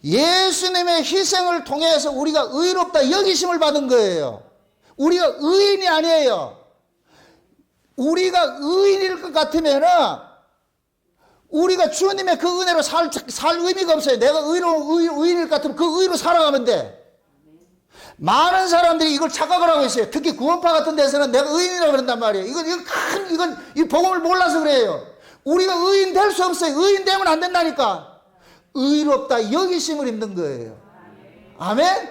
예수님의 희생을 통해서 우리가 의롭다 여기심을 받은 거예요. 우리가 의인이 아니에요. 우리가 의인일 것 같으면은 우리가 주님의 그 은혜로 살 의미가 없어요. 내가 의인일 것 같으면 그 의로 살아가면 돼. 많은 사람들이 이걸 착각을 하고 있어요. 특히 구원파 같은 데서는 내가 의인이라고 그런단 말이에요. 이건 이 복음을 몰라서 그래요. 우리가 의인 될 수 없어요. 의인 되면 안 된다니까. 의롭다 여기심을 입는 거예요. 아멘?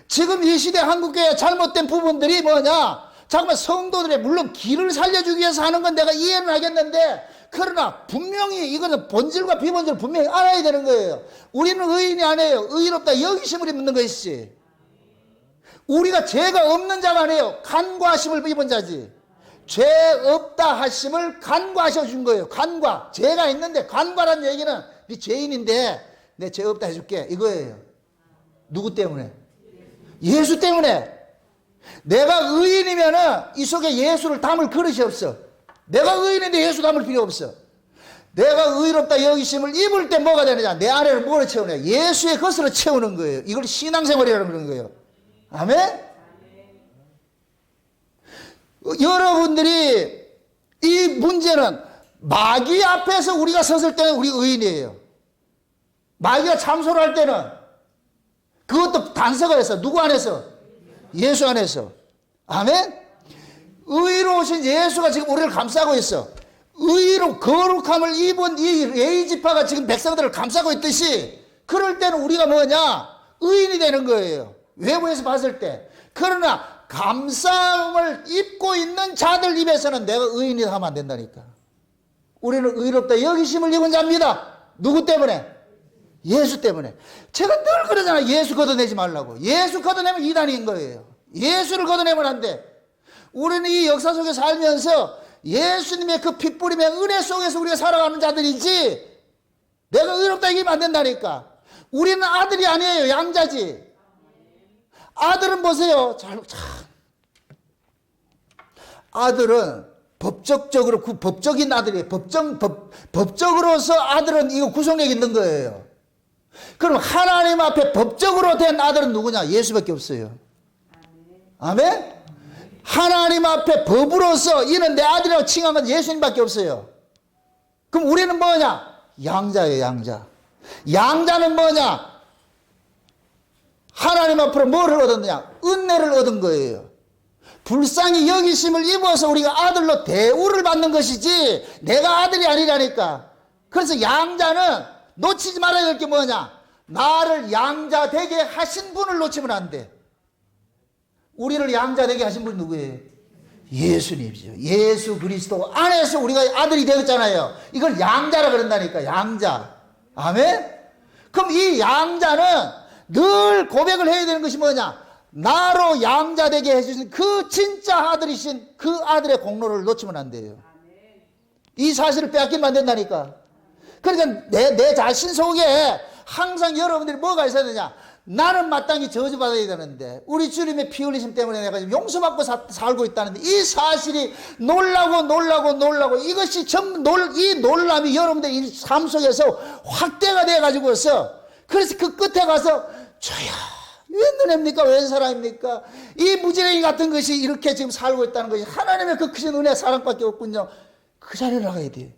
지금 이 시대 한국교회의 잘못된 부분들이 뭐냐? 잠깐만 성도들의 물론 길을 살려주기 위해서 하는 건 내가 이해는 하겠는데 그러나 분명히 이거는 본질과 비본질을 분명히 알아야 되는 거예요. 우리는 의인이 아니에요. 의롭다 여기심을 입는 것이지. 우리가 죄가 없는 자가 아니에요. 간과하심을 입은 자지. 죄 없다 하심을 간과하셔 준 거예요. 간과. 죄가 있는데 간과란 얘기는 네 죄인인데 내 죄 없다 해줄게 이거예요. 누구 때문에? 예수 때문에. 내가 의인이면은 이 속에 예수를 담을 그릇이 없어. 내가 의인인데 예수 담을 필요 없어. 내가 의롭다 여기심을 입을 때 뭐가 되느냐? 내 안에를 뭐로 채우냐? 예수의 것으로 채우는 거예요. 이걸 신앙생활이라는 그런 거예요. 아멘? 여러분들이 이 문제는 마귀 앞에서 우리가 섰을 때는 우리 의인이에요. 마귀가 참소를 할 때는 그것도 단서가 있어. 누구 안에서? 예수 안에서. 아멘? 의로우신 예수가 지금 우리를 감싸고 있어. 의로 거룩함을 입은 이 레위 지파가 지금 백성들을 감싸고 있듯이 그럴 때는 우리가 뭐냐? 의인이 되는 거예요. 외부에서 봤을 때. 그러나 감싸움을 입고 있는 자들 입에서는 내가 의인이 하면 안 된다니까. 우리는 의롭다 여기심을 입은 자입니다. 누구 때문에? 예수 때문에. 제가 늘 그러잖아요. 예수 걷어내지 말라고. 예수 걷어내면 이단인 거예요. 예수를 걷어내면 안 돼. 우리는 이 역사 속에 살면서 예수님의 그 핏부림의 은혜 속에서 우리가 살아가는 자들이지 내가 의롭다 이기면 안 된다니까. 우리는 아들이 아니에요. 양자지. 아들은 보세요. 아들은 법적으로 법적인 아들이에요. 법적으로서 아들은 이거 구속력 있는 거예요. 그럼 하나님 앞에 법적으로 된 아들은 누구냐? 예수밖에 없어요. 아멘? 하나님 앞에 법으로서 이는 내 아들이라고 칭한 건 예수님밖에 없어요. 그럼 우리는 뭐냐? 양자예요, 양자. 양자는 뭐냐? 하나님 앞으로 뭐를 얻었느냐? 은혜를 얻은 거예요. 불쌍히 여기심을 입어서 우리가 아들로 대우를 받는 것이지 내가 아들이 아니라니까. 그래서 양자는 놓치지 말아야 될 게 뭐냐? 나를 양자 되게 하신 분을 놓치면 안 돼. 우리를 양자 되게 하신 분이 누구예요? 예수님이죠. 예수 그리스도 안에서 우리가 아들이 되었잖아요. 이걸 양자라 그런다니까. 양자. 아멘? 그럼 이 양자는 늘 고백을 해야 되는 것이 뭐냐? 나로 양자 되게 해주신 그 진짜 아들이신 그 아들의 공로를 놓치면 안 돼요. 이 사실을 빼앗기면 안 된다니까. 그러니까 내 자신 속에 항상 여러분들이 뭐가 있어야 되냐? 나는 마땅히 저주받아야 되는데 우리 주님의 피 흘리심 때문에 내가 지금 용서받고 살고 있다는데 이 사실이 놀라고 이것이 전부 이 놀람이 여러분들의 삶 속에서 확대가 돼가지고서 그래서 그 끝에 가서 저야 웬 은혜입니까? 웬 사랑입니까? 이 무지랭이 같은 것이 이렇게 지금 살고 있다는 것이 하나님의 그 크신 은혜 사랑밖에 없군요. 그 자리를 나가야 돼요.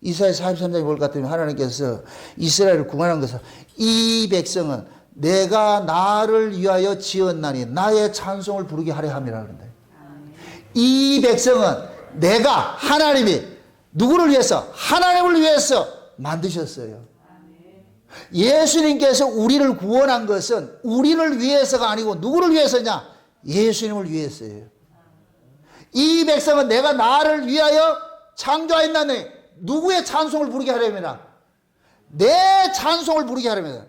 이사야 43장에 볼 것 같으면 하나님께서 이스라엘을 구원한 것은 이 백성은 내가 나를 위하여 지었나니 나의 찬송을 부르게 하려 함이라 그런다. 이 백성은 내가 하나님이 누구를 위해서? 하나님을 위해서 만드셨어요. 예수님께서 우리를 구원한 것은 우리를 위해서가 아니고 누구를 위해서냐? 예수님을 위해서예요. 이 백성은 내가 나를 위하여 창조하였나니 누구의 찬송을 부르게 하려면 내 찬송을 부르게 하려면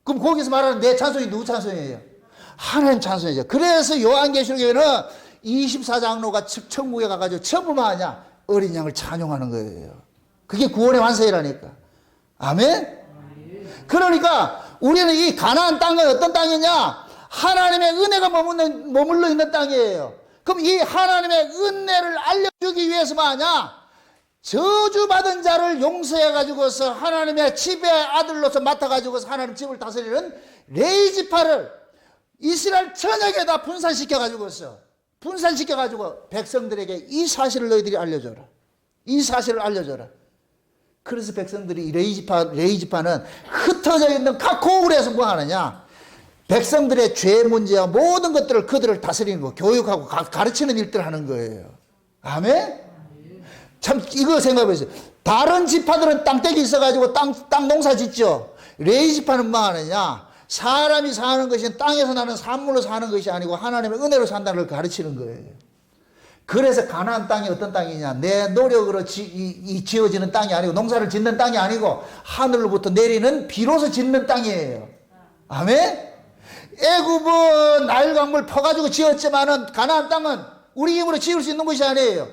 그럼 거기서 말하는 내 찬송이 누구 찬송이에요? 하나님 찬송이죠. 그래서 요한계시록에는 24장로가 천국에 가가지고 전부 뭐 하냐? 어린 양을 찬송하는 거예요. 그게 구원의 완성이라니까. 아멘? 그러니까 우리는 이 가나안 땅은 어떤 땅이냐? 하나님의 은혜가 머물러 있는 땅이에요. 그럼 이 하나님의 은혜를 알려주기 위해서 뭐 하냐? 저주받은 자를 용서해가지고서 하나님의 집의 아들로서 맡아가지고서 하나님 집을 다스리는 레이지파를 이스라엘 전역에다 분산시켜가지고 백성들에게 이 사실을 너희들이 알려줘라. 이 사실을 알려줘라. 그래서 백성들이 이 레이지파는 흩어져 있는 각 고을에서 뭐 하느냐? 백성들의 죄 문제와 모든 것들을 그들을 다스리는 거, 교육하고 가르치는 일들을 하는 거예요. 아멘? 참 이거 생각해 보세요. 다른 지파들은 땅떼기 있어가지고 땅 농사 짓죠. 레위 지파는 뭐 하느냐? 사람이 사는 것이 땅에서 나는 산물로 사는 것이 아니고 하나님의 은혜로 산다는 걸 가르치는 거예요. 그래서 가나안 땅이 어떤 땅이냐? 내 노력으로 지어지는 땅이 아니고 농사를 짓는 땅이 아니고 하늘로부터 내리는 비로소 짓는 땅이에요. 아멘? 애굽은 나일 강물 퍼가지고 지었지만은 가나안 땅은 우리 힘으로 지을 수 있는 것이 아니에요.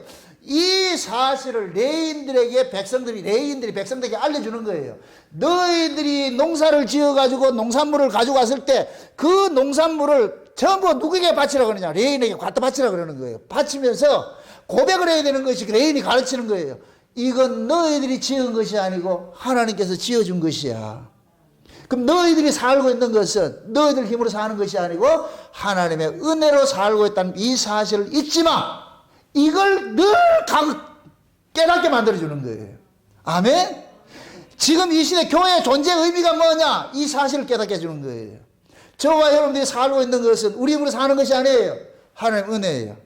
이 사실을 레인들이 백성들에게 알려주는 거예요. 너희들이 농사를 지어가지고 농산물을 가지고 왔을 때 그 농산물을 전부 누구에게 바치라 그러냐? 레인에게 갖다 바치라 그러는 거예요. 바치면서 고백을 해야 되는 것이 레인이 가르치는 거예요. 이건 너희들이 지은 것이 아니고 하나님께서 지어준 것이야. 그럼 너희들이 살고 있는 것은 너희들 힘으로 사는 것이 아니고 하나님의 은혜로 살고 있다는 이 사실을 잊지 마. 이걸 늘 깨닫게 만들어주는 거예요. 아멘? 지금 이 시대 교회의 존재의 의미가 뭐냐? 이 사실을 깨닫게 해주는 거예요. 저와 여러분들이 살고 있는 것은 우리 힘으로 사는 것이 아니에요. 하나님의 은혜예요.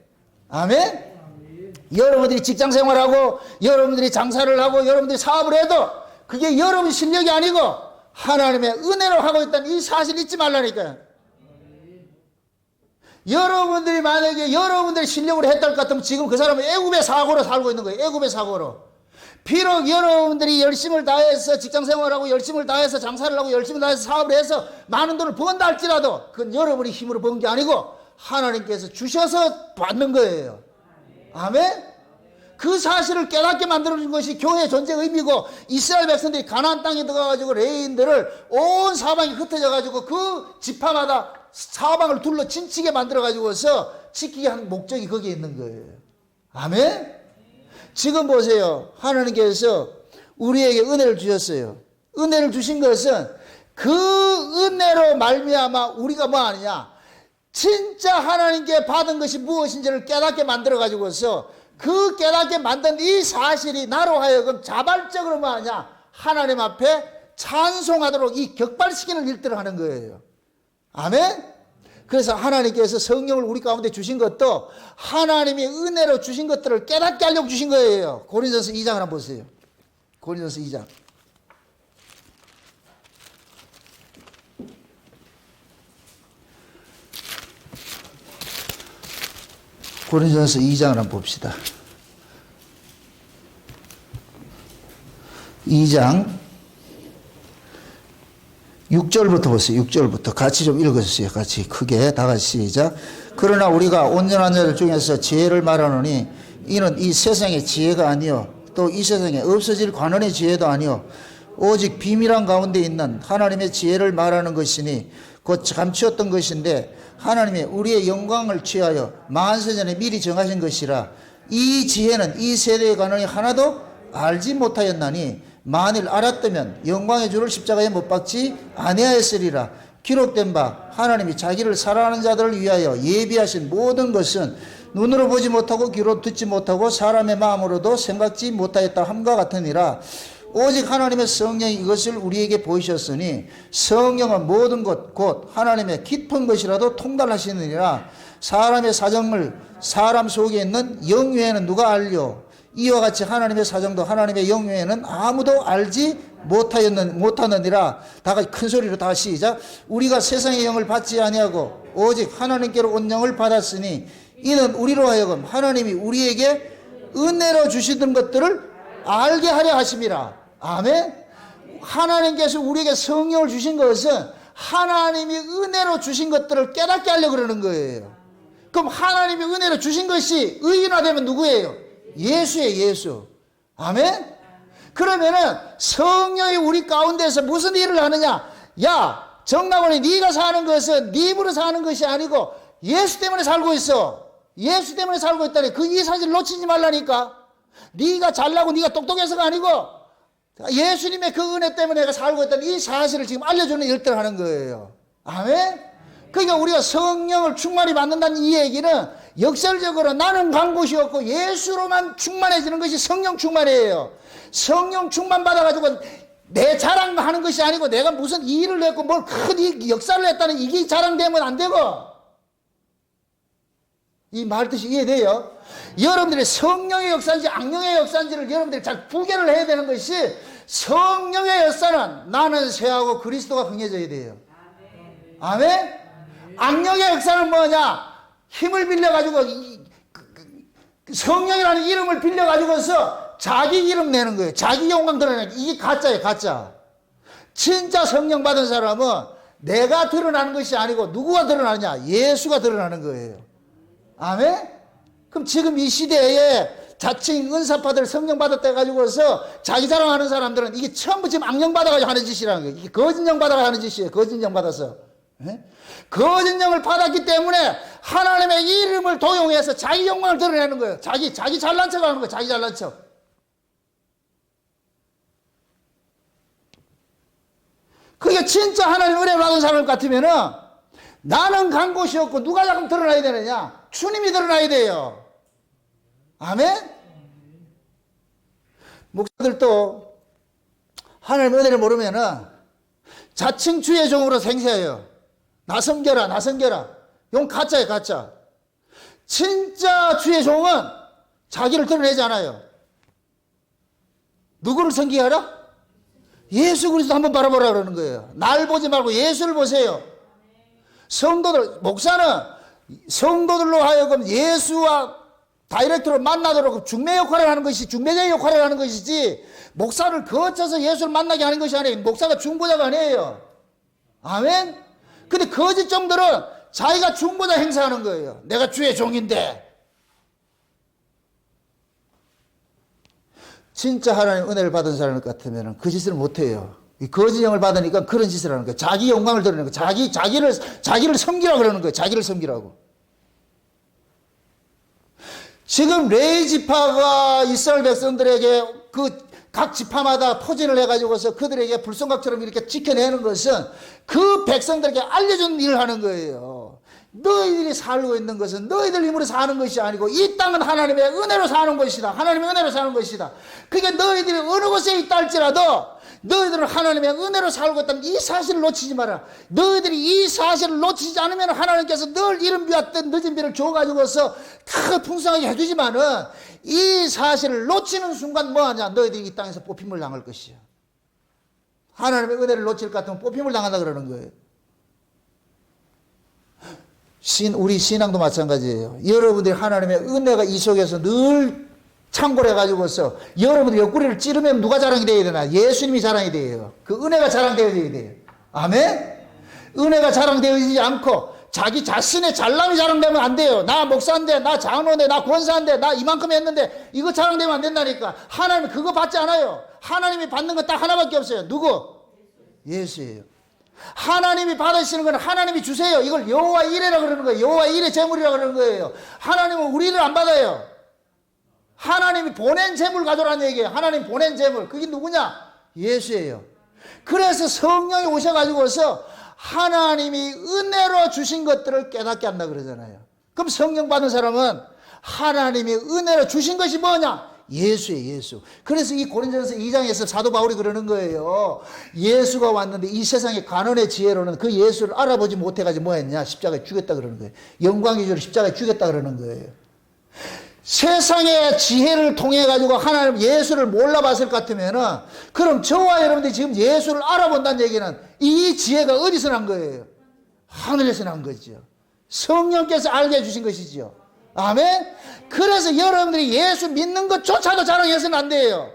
아멘? 여러분들이 직장 생활하고 여러분들이 장사를 하고 여러분들이 사업을 해도 그게 여러분 실력이 아니고 하나님의 은혜로 하고 있다는 이 사실 잊지 말라니까요. 여러분들이 만약에 여러분들의 실력으로 했다 것 같으면 지금 그 사람은 애굽의 사고로 살고 있는 거예요. 애굽의 사고로. 비록 여러분들이 열심을 다해서 직장 생활하고 열심을 다해서 장사를 하고 열심을 다해서 사업을 해서 많은 돈을 번다 할지라도 그건 여러분이 힘으로 번 게 아니고 하나님께서 주셔서 받는 거예요. 아멘? 그 사실을 깨닫게 만들어준 것이 교회의 존재의 의미고 이스라엘 백성들이 가나안 땅에 들어가가지고 레인들을 온 사방에 흩어져가지고 그 지파마다 사방을 둘러 진치게 만들어가지고서 지키게 한 목적이 거기에 있는 거예요. 아멘? 지금 보세요. 하나님께서 우리에게 은혜를 주셨어요. 은혜를 주신 것은 그 은혜로 말미암아 우리가 뭐 하느냐, 진짜 하나님께 받은 것이 무엇인지를 깨닫게 만들어 가지고서 그 깨닫게 만든 이 사실이 나로 하여금 자발적으로 뭐 하냐, 하나님 앞에 찬송하도록 이 격발시키는 일들을 하는 거예요. 아멘. 그래서 하나님께서 성령을 우리 가운데 주신 것도 하나님이 은혜로 주신 것들을 깨닫게 하려고 주신 거예요. 고린도서 2장을 한번 보세요. 고린도서 2장. 고린도서 2장을 한번 봅시다. 2장 6절부터 보세요. 6절부터 같이 좀 읽어주세요. 같이 크게 다 같이 시작. 그러나 우리가 온전한 자들 중에서 지혜를 말하노니 이는 이 세상의 지혜가 아니요 또 이 세상에 없어질 관원의 지혜도 아니요 오직 비밀한 가운데 있는 하나님의 지혜를 말하는 것이니 곧 감추었던 것인데 하나님의 우리의 영광을 취하여 만세전에 미리 정하신 것이라. 이 지혜는 이 세대의 관원이 하나도 알지 못하였나니 만일 알았다면 영광의 주를 십자가에 못 박지 아니하였으리라. 기록된 바 하나님이 자기를 사랑하는 자들을 위하여 예비하신 모든 것은 눈으로 보지 못하고 귀로 듣지 못하고 사람의 마음으로도 생각지 못하였다 함과 같으니라. 오직 하나님의 성령이 이것을 우리에게 보이셨으니 성령은 모든 것 곧 하나님의 깊은 것이라도 통달하시느니라. 사람의 사정을 사람 속에 있는 영 외에는 누가 알려? 이와 같이 하나님의 사정도 하나님의 영 외에는 아무도 알지 못하느니라. 다 같이 큰 소리로 다 시작. 우리가 세상의 영을 받지 아니하고 오직 하나님께로 온 영을 받았으니 이는 우리로 하여금 하나님이 우리에게 은혜로 주시던 것들을 알게 하려 하심이라. 아멘. 하나님께서 우리에게 성령을 주신 것은 하나님이 은혜로 주신 것들을 깨닫게 하려고 그러는 거예요. 그럼 하나님이 은혜로 주신 것이 의인화되면 누구예요? 예수예요. 예수. 아멘. 그러면은 성령이 우리 가운데서 무슨 일을 하느냐? 야, 정남원이 네가 사는 것은 네 입으로 사는 것이 아니고 예수 때문에 살고 있어. 예수 때문에 살고 있다니. 그 이 사실을 놓치지 말라니까. 네가 잘나고 네가 똑똑해서가 아니고 예수님의 그 은혜 때문에 내가 살고 있다는 이 사실을 지금 알려주는 일들을 하는 거예요. 아멘. 그러니까 우리가 성령을 충만히 받는다는 이 얘기는 역설적으로 나는 간 곳이 없고 예수로만 충만해지는 것이 성령 충만이에요. 성령 충만 받아가지고 내 자랑하는 것이 아니고 내가 무슨 일을 했고 뭘 큰 역사를 했다는 이게 자랑되면 안 되고. 이 말 뜻이 이해돼요? 여러분들이 성령의 역사인지 악령의 역사인지를 여러분들이 잘 구별을 해야 되는 것이, 성령의 역사는 나는 쇠하고 그리스도가 흥해져야 돼요. 아멘? 악령의 역사는 뭐냐? 힘을 빌려가지고 성령이라는 이름을 빌려가지고서 자기 이름 내는 거예요. 자기 영광 드러내는 거예요. 이게 가짜예요. 가짜. 진짜 성령 받은 사람은 내가 드러나는 것이 아니고 누구가 드러나느냐? 예수가 드러나는 거예요. 아멘? 그럼 지금 이 시대에 자칭 은사파들 성령 받았다 해가지고서 자기 자랑하는 사람들은 이게 전부 지금 악령 받아가지고 하는 짓이라는 거예요. 이게 거짓 영 받아가 하는 짓이에요. 거짓 영 받아서. 거짓 영을 받았기 때문에 하나님의 이름을 도용해서 자기 영광을 드러내는 거예요. 자기 잘난 척 하는 거예요. 자기 잘난 척. 그게 진짜 하나님 은혜 받은 사람 같으면은 나는 간 곳이 없고 누가 자꾸 드러나야 되느냐? 주님이 드러나야 돼요. 아멘? 목사들도 하나님 은혜를 모르면은 자칭 주의 종으로 생세해요. 나 섬겨라, 나 섬겨라. 이건 가짜예요, 가짜. 진짜 주의 종은 자기를 드러내지 않아요. 누구를 섬기하라? 예수 그리스도 한번 바라보라 그러는 거예요. 날 보지 말고 예수를 보세요. 성도들, 목사는 성도들로 하여금 예수와 다이렉트로 만나도록 중매 역할을 하는 것이, 중매자의 역할을 하는 것이지, 목사를 거쳐서 예수를 만나게 하는 것이 아니에요. 목사가 중보자가 아니에요. 아멘? 근데 거짓 종들은 자기가 중보자 행사하는 거예요. 내가 주의 종인데. 진짜 하나님 은혜를 받은 사람 같으면 그 짓을 못해요. 거짓 영을 받으니까 그런 짓을 하는 거예요. 자기 영광을 드러내는 거예요. 자기를 섬기라고 그러는 거예요. 자기를 섬기라고. 지금 레위 지파가 이스라엘 백성들에게 그 각 지파마다 포진을 해가지고서 그들에게 불성각처럼 이렇게 지켜내는 것은 그 백성들에게 알려준 일을 하는 거예요. 너희들이 살고 있는 것은 너희들 힘으로 사는 것이 아니고 이 땅은 하나님의 은혜로 사는 것이다. 하나님의 은혜로 사는 것이다. 그러니까 너희들이 어느 곳에 있다 할지라도 너희들은 하나님의 은혜로 살고 있다는 이 사실을 놓치지 마라. 너희들이 이 사실을 놓치지 않으면 하나님께서 늘 이른 비와 늦은 비를 줘가지고서 다 풍성하게 해주지만은 이 사실을 놓치는 순간 뭐하냐? 너희들이 이 땅에서 뽑힘을 당할 것이야. 하나님의 은혜를 놓칠 것 같으면 뽑힘을 당한다 그러는 거예요. 우리 신앙도 마찬가지예요. 여러분들이 하나님의 은혜가 이 속에서 늘 참고를 해가지고서 여러분들이 옆구리를 찌르면 누가 자랑이 되어야 되나? 예수님이 자랑이 되어요. 그 은혜가 자랑되어야 돼요. 아멘? 은혜가 자랑되어지지 않고 자기 자신의 잘남이 자랑되면 안 돼요. 나 목사인데, 나 장로인데, 나 권사인데, 나 이만큼 했는데 이거 자랑되면 안 된다니까. 하나님은 그거 받지 않아요. 하나님이 받는 건 딱 하나밖에 없어요. 누구? 예수예요. 하나님이 받으시는 건 하나님이 주세요. 이걸 여호와 이레라 그러는 거예요. 여호와 이레 제물이라 그러는 거예요. 하나님은 우리를 안 받아요. 하나님이 보낸 제물 가져라는 얘기예요. 하나님 보낸 제물. 그게 누구냐? 예수예요. 그래서 성령이 오셔가지고서 하나님이 은혜로 주신 것들을 깨닫게 한다 그러잖아요. 그럼 성령 받은 사람은 하나님이 은혜로 주신 것이 뭐냐? 예수예요, 예수. 그래서 이 고린도전서 2장에서 사도 바울이 그러는 거예요. 예수가 왔는데 이 세상의 간언의 지혜로는 그 예수를 알아보지 못해가지고 뭐 했냐? 십자가에 죽였다 그러는 거예요. 영광의 주를 십자가에 죽였다 그러는 거예요. 세상의 지혜를 통해 가지고 하나님 예수를 몰라봤을 것 같으면은 그럼 저와 여러분들이 지금 예수를 알아본다는 얘기는 이 지혜가 어디서 난 거예요? 하늘에서 난 거죠. 성령께서 알게 해주신 것이죠. 아멘. 그래서 여러분들이 예수 믿는 것조차도 자랑해서는 안 돼요.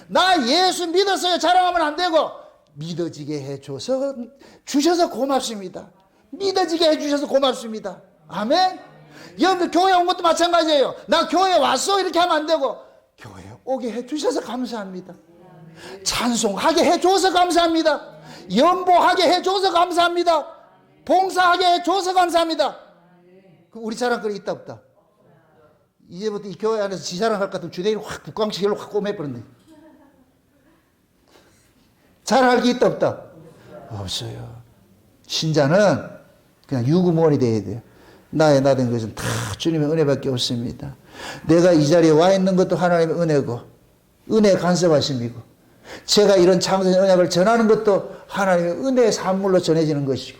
나 예수 믿었어요 자랑하면 안 되고 믿어지게 해줘서 주셔서 고맙습니다. 믿어지게 해주셔서 고맙습니다. 아멘. 여러분들 교회 온 것도 마찬가지예요. 나 교회 왔어 이렇게 하면 안 되고 교회 오게 해주셔서 감사합니다. 찬송하게 해줘서 감사합니다. 연보하게 해줘서 감사합니다. 봉사하게 해줘서 감사합니다. 우리 자랑거리 있다 없다? 이제부터 이 교회 안에서 지 자랑할 것 같으면 주댕이를 확 북광식으로 확 꼬매버렸네. 자랑할 게 있다 없다? 없어요. 신자는 그냥 유구무원이 돼야 돼요. 나의 나된 것은 다 주님의 은혜밖에 없습니다. 내가 이 자리에 와 있는 것도 하나님의 은혜고 은혜의 간섭하심이고 제가 이런 창조의 언약을 전하는 것도 하나님의 은혜의 산물로 전해지는 것이고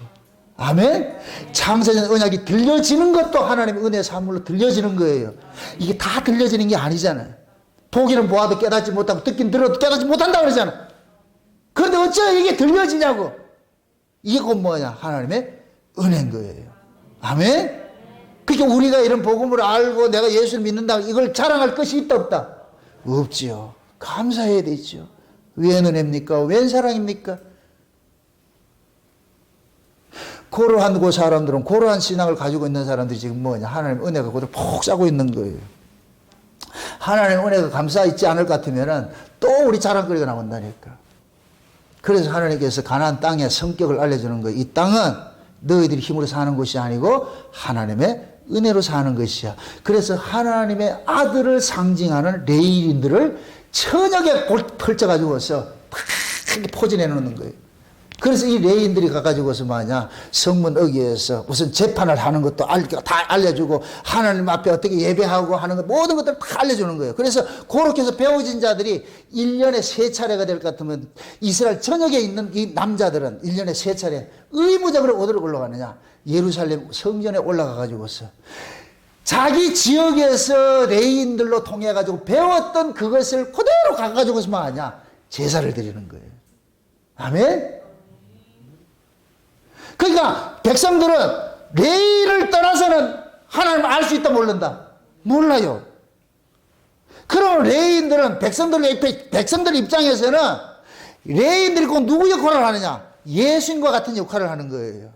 아멘. 창조의 언약이 들려지는 것도 하나님의 은혜의 산물로 들려지는 거예요. 이게 다 들려지는 게 아니잖아요. 보기는 보아도 깨닫지 못하고 듣긴 들어도 깨닫지 못한다 그러잖아. 그런데 어째 이게 들려지냐고. 이게 곧 뭐냐? 하나님의 은혜인 거예요. 아멘. 그러니까 우리가 이런 복음을 알고 내가 예수를 믿는다 이걸 자랑할 것이 있다 없다? 없지요. 감사해야 되죠. 웬 은혜입니까? 웬 사랑입니까? 고러한 그 사람들은 고러한 신앙을 가지고 있는 사람들이 지금 뭐냐? 하나님 은혜가 그들 푹 싸고 있는 거예요. 하나님 은혜가 감사 있지 않을 것 같으면은 또 우리 자랑거리가 나온다니까. 그래서 하나님께서 가나안 땅의 성격을 알려주는 거예요. 이 땅은 너희들이 힘으로 사는 것이 아니고 하나님의 은혜로 사는 것이야. 그래서 하나님의 아들을 상징하는 레위인들을 천역에 펼쳐가지고서 팍 포진해 놓는 거예요. 그래서 이 레위인들이 가가지고서 뭐하냐? 성문 어귀에서 무슨 재판을 하는 것도 다 알려주고 하나님 앞에 어떻게 예배하고 하는 것 모든 것들을 다 알려주는 거예요. 그래서 그렇게 해서 배워진 자들이 1년에 3차례가 될 것 같으면 이스라엘 전역에 있는 이 남자들은 1년에 3차례 의무적으로 어디로 올라가느냐? 예루살렘 성전에 올라가가지고서 자기 지역에서 레위인들로 통해가지고 배웠던 그것을 그대로 가가지고서 뭐하냐? 제사를 드리는 거예요. 아멘? 그러니까 백성들은 레위를 떠나서는 하나님을 알 수 있다 모른다? 몰라요. 그럼 레위인들은 백성들 입장에서는 레위인들이 꼭 누구 역할을 하느냐? 예수님과 같은 역할을 하는 거예요.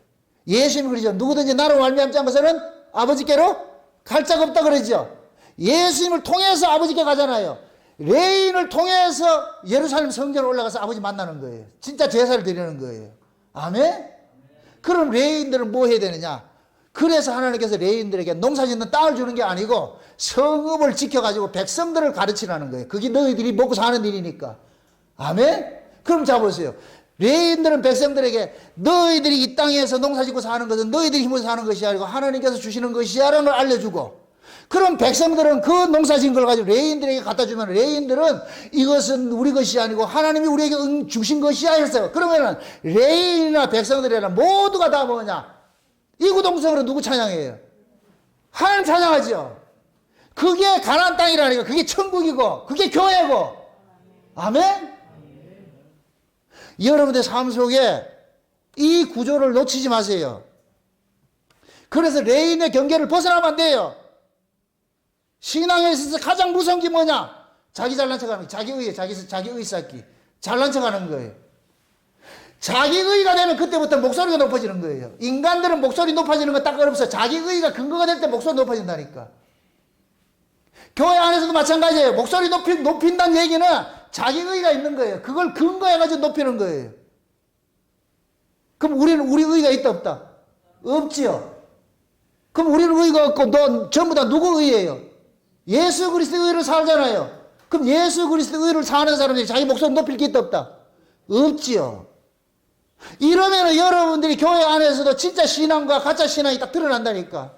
예수님이 그러죠. 누구든지 나로 말미암지 않고서는 아버지께로 갈 자가 없다 그러죠. 예수님을 통해서 아버지께 가잖아요. 레위인을 통해서 예루살렘 성전에 올라가서 아버지 만나는 거예요. 진짜 제사를 드리는 거예요. 아멘? 그럼 레위인들은 뭐 해야 되느냐? 그래서 하나님께서 레위인들에게 농사 짓는 땅을 주는 게 아니고 성읍을 지켜가지고 백성들을 가르치라는 거예요. 그게 너희들이 먹고 사는 일이니까. 아멘? 그럼 자 보세요. 레위인들은 백성들에게 너희들이 이 땅에서 농사 짓고 사는 것은 너희들이 힘으로 사는 것이 아니고 하나님께서 주시는 것이야 라는 걸 알려주고, 그럼 백성들은 그 농사 지은 걸 가지고 레위인들에게 갖다 주면 레위인들은 이것은 우리 것이 아니고 하나님이 우리에게 주신 것이야 했어요. 그러면은 레위인이나 백성들이나 모두가 다 뭐냐? 이구동성으로 누구 찬양해요? 하나님 찬양하죠. 그게 가나안 땅이라니까. 그게 천국이고 그게 교회고. 아멘? 여러분의 삶 속에 이 구조를 놓치지 마세요. 그래서 레위인의 경계를 벗어나면 안 돼요. 신앙에 있어서 가장 무서운 게 뭐냐? 자기 잘난 척하는 거. 자기 의 쌓기. 잘난 척하는 거예요. 자기 의가 되면 그때부터 목소리가 높아지는 거예요. 인간들은 목소리 높아지는 거 딱 어렵어. 자기 의가 근거가 될 때 목소리 높아진다니까. 교회 안에서도 마찬가지예요. 목소리 높인다는 얘기는 자기 의가 있는 거예요. 그걸 근거해가지고 높이는 거예요. 그럼 우리는 우리 의가 있다 없다? 없지요. 그럼 우리는 의가 없고 너 전부 다 누구 의예요? 예수 그리스도의 의를 살잖아요. 그럼 예수 그리스도의 의를 사는 사람들이 자기 목소리 높일 게 있다 없다? 없지요. 이러면 여러분들이 교회 안에서도 진짜 신앙과 가짜 신앙이 딱 드러난다니까.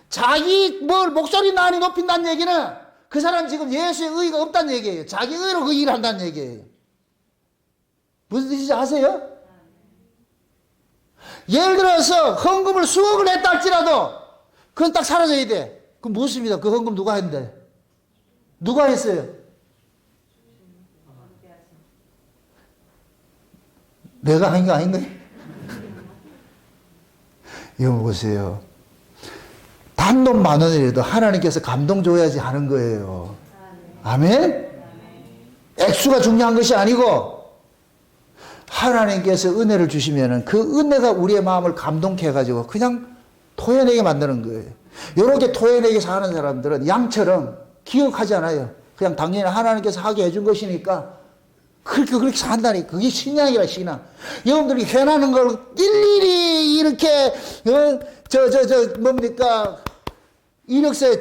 자기 목소리 많이 높인다는 얘기는 그 사람 지금 예수의 의가 없다는 얘기예요. 자기 의로 그 일을 한다는 얘기예요. 무슨 뜻인지 아세요? 예를 들어서 헌금을 수억을 냈다 할지라도 그건 딱 사라져야 돼. 그럼 무엇입니다? 그 헌금 누가 했는데? 누가 했어요? 내가 한 게 아닌가요? 이거 보세요. 단돈 10,000원이라도 하나님께서 감동 줘야지 하는 거예요. 아멘? 액수가 중요한 것이 아니고 하나님께서 은혜를 주시면은 그 은혜가 우리의 마음을 감동케 해가지고 그냥 토해내게 만드는 거예요. 이렇게 토해내게 사는 사람들은 양처럼 기억하지 않아요. 그냥 당연히 하나님께서 하게 해준 것이니까 그렇게 산다니. 그게 신앙이라, 신앙. 여러분들이 해나는 걸 일일이 이렇게, 뭡니까. 이력서에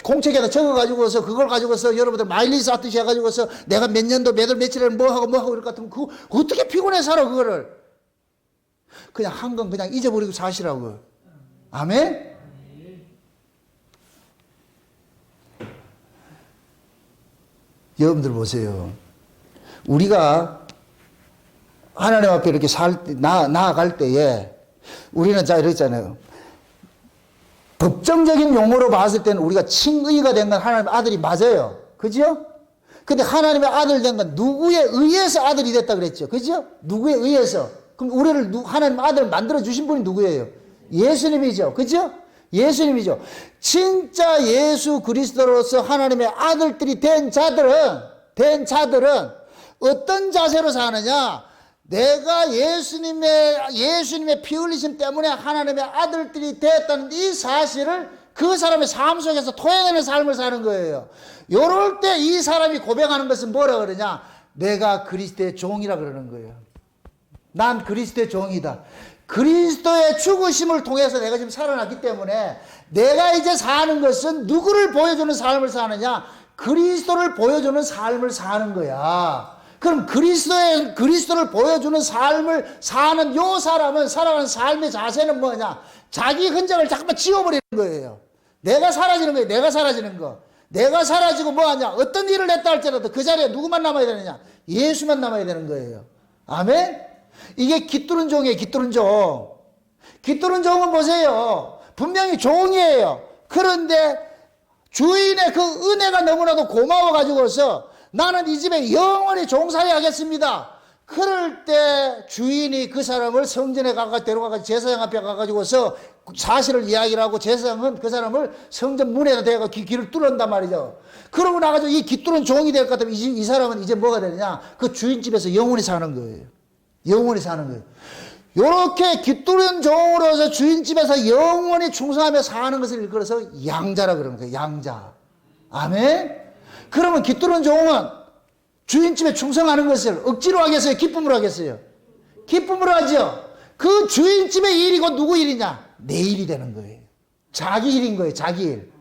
공책에다 적어가지고서 그걸 가지고서 여러분들 마일리스 하듯이 해가지고서 내가 몇 년도 몇 월 며칠에 뭐 하고 이럴 것 같으면 그거 어떻게 피곤해 살아, 그거를. 그냥 한 건 그냥 잊어버리고 사시라고. 아멘? 여러분들 보세요. 우리가 하나님 앞에 이렇게 나아갈 때에 우리는 자 이랬잖아요. 법정적인 용어로 봤을 때는 우리가 칭의가 된 건 하나님의 아들이 맞아요. 그죠? 근데 하나님의 아들 된 건 누구에 의해서 아들이 됐다 그랬죠. 그죠? 누구에 의해서. 그럼 우리를 하나님 아들을 만들어 주신 분이 누구예요? 예수님이죠. 그죠? 예수님이죠. 진짜 예수 그리스도로서 하나님의 아들들이 된 자들은 어떤 자세로 사느냐? 내가 예수님의 피 흘리심 때문에 하나님의 아들들이 되었다는 이 사실을 그 사람의 삶 속에서 토해내는 삶을 사는 거예요. 요럴 때 이 사람이 고백하는 것은 뭐라 그러냐? 내가 그리스도의 종이라 그러는 거예요. 난 그리스도의 종이다. 그리스도의 죽으심을 통해서 내가 지금 살아났기 때문에 내가 이제 사는 것은 누구를 보여주는 삶을 사느냐? 그리스도를 보여주는 삶을 사는 거야. 그럼 그리스도를 보여주는 삶을 사는 요 사람은 살아가는 삶의 자세는 뭐냐? 자기 흔적을 잠깐만 지워버리는 거예요. 내가 사라지는 거예요. 내가 사라지는 거. 내가 사라지고 뭐하냐? 어떤 일을 했다 할지라도 그 자리에 누구만 남아야 되느냐? 예수만 남아야 되는 거예요. 아멘? 이게 깃두른 종이에요. 깃두른 종. 깃두른 종은 보세요. 분명히 종이에요. 그런데 주인의 그 은혜가 너무나도 고마워가지고서 나는 이 집에 영원히 종살이 하겠습니다. 그럴 때 주인이 그 사람을 성전에 데려가서 제사장 앞에 가가지고서 사실을 이야기를 하고 제사장은 그 사람을 성전 문에다 대고 길을 뚫는단 말이죠. 그러고 나가지고 이 깃뚫은 종이 될 것 같으면 이 사람은 이제 뭐가 되느냐? 그 주인집에서 영원히 사는 거예요. 영원히 사는 거예요. 요렇게 깃뚫은 종으로서 주인집에서 영원히 충성하며 사는 것을 일컬어서 양자라 그러는 거예요. 양자. 아멘? 그러면 깃뚫은 종은 주인집에 충성하는 것을 억지로 하겠어요? 기쁨으로 하겠어요? 기쁨으로 하죠. 그 주인집의 일이 곧 누구 일이냐? 내 일이 되는 거예요. 자기 일인 거예요. 자기 일.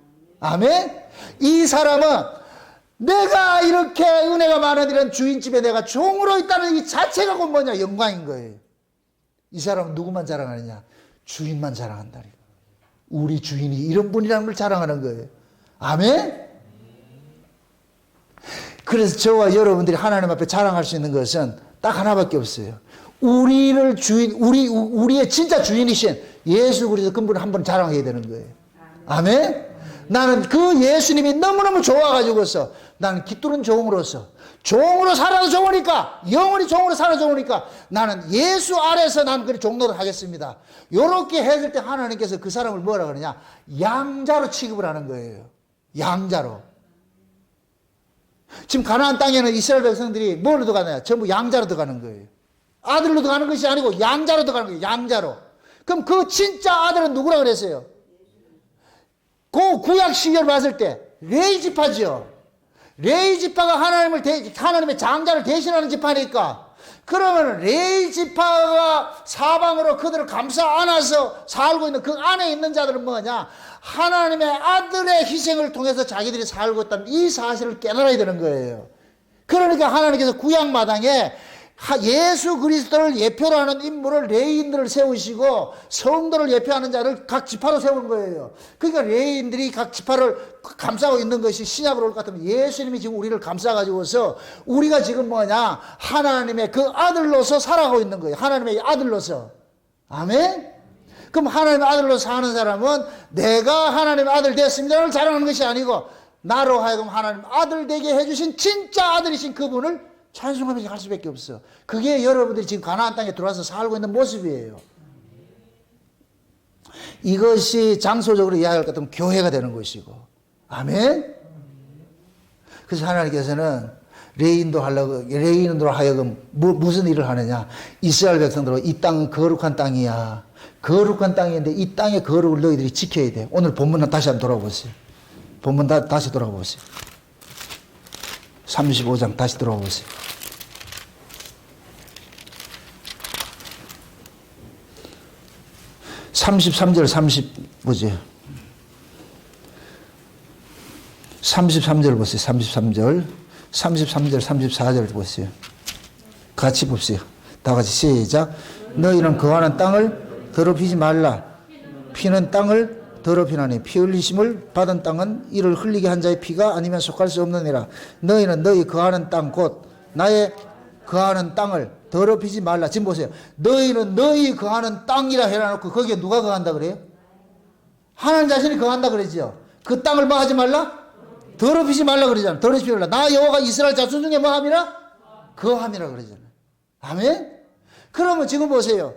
아멘. 이 사람은 내가 이렇게 은혜가 많은 이런 주인집에 내가 종으로 있다는 이 자체가 곧 뭐냐? 영광인 거예요. 이 사람은 누구만 자랑하느냐? 주인만 자랑한다니까. 우리 주인이 이런 분이라는 걸 자랑하는 거예요. 아멘. 그래서 저와 여러분들이 하나님 앞에 자랑할 수 있는 것은 딱 하나밖에 없어요. 우리를 우리의 진짜 주인이신 예수 그리스도 그분을 한번 자랑해야 되는 거예요. 아멘. 나는 그 예수님이 너무너무 좋아가지고서 나는 깃두른 종으로 살아도 좋으니까, 영원히 종으로 살아도 좋으니까 나는 예수 아래서 나는 그 종로를 하겠습니다. 요렇게 했을 때 하나님께서 그 사람을 뭐라 그러냐? 양자로 취급을 하는 거예요. 양자로. 지금 가나안 땅에는 이스라엘 백성들이 뭘로 들어가느냐? 전부 양자로 들어가는 거예요. 아들로 들어가는 것이 아니고 양자로 들어가는 거예요. 양자로. 그럼 그 진짜 아들은 누구라 그랬어요? 그 구약 시절 봤을 때 레위 지파죠. 레위 지파가 하나님의 장자를 대신하는 지파니까, 그러면 레위 지파가 사방으로 그들을 감싸 안아서 살고 있는 그 안에 있는 자들은 뭐냐? 하나님의 아들의 희생을 통해서 자기들이 살고 있다는 이 사실을 깨달아야 되는 거예요. 그러니까 하나님께서 구약 마당에 예수 그리스도를 예표로 하는 인물을, 레위인들을 세우시고 성도를 예표하는 자를 각 지파로 세운 거예요. 그러니까 레위인들이 각 지파를 감싸고 있는 것이 신약으로 올 것 같으면 예수님이 지금 우리를 감싸가지고서 우리가 지금 뭐냐? 하나님의 그 아들로서 살아가고 있는 거예요. 하나님의 아들로서. 아멘? 그럼 하나님의 아들로 사는 사람은 내가 하나님의 아들 됐습니다를 자랑하는 것이 아니고, 나로 하여금 하나님 아들 되게 해주신 진짜 아들이신 그분을 찬송하면서 갈 수밖에 없어. 그게 여러분들이 지금 가나안 땅에 들어와서 살고 있는 모습이에요. 이것이 장소적으로 이야기할 것 같으면 교회가 되는 것이고. 아멘? 그래서 하나님께서는 레위인으로 하여금 무슨 일을 하느냐? 이스라엘 백성들은 이 땅은 거룩한 땅이야. 거룩한 땅인데 이 땅의 거룩을 너희들이 지켜야 돼. 오늘 본문 다시 한번 돌아보세요. 본문 다시 돌아보세요. 35장 다시 돌아보세요. 보세요. 33절 보세요. 33절, 34절 보세요. 같이 봅시다. 다 같이 시작. 너희는 거하는 땅을 더럽히지 말라. 피는 땅을 더럽히나니 피 흘리심을 받은 땅은 이를 흘리게 한 자의 피가 아니면 속할 수 없느니라. 너희는 너희 거하는 땅 곧 나의 거하는 땅을 더럽히지 말라. 지금 보세요. 너희는 너희 거하는 땅이라 해놔놓고 거기에 누가 거한다 그래요? 하나님 자신이 거한다 그러죠. 그 땅을 뭐 하지 말라? 더럽히지 말라 그러잖아. 더럽히지 말라. 나 여호와가 이스라엘 자손 중에 뭐 함이라? 거함이라 그러잖아. 아멘? 그러면 지금 보세요.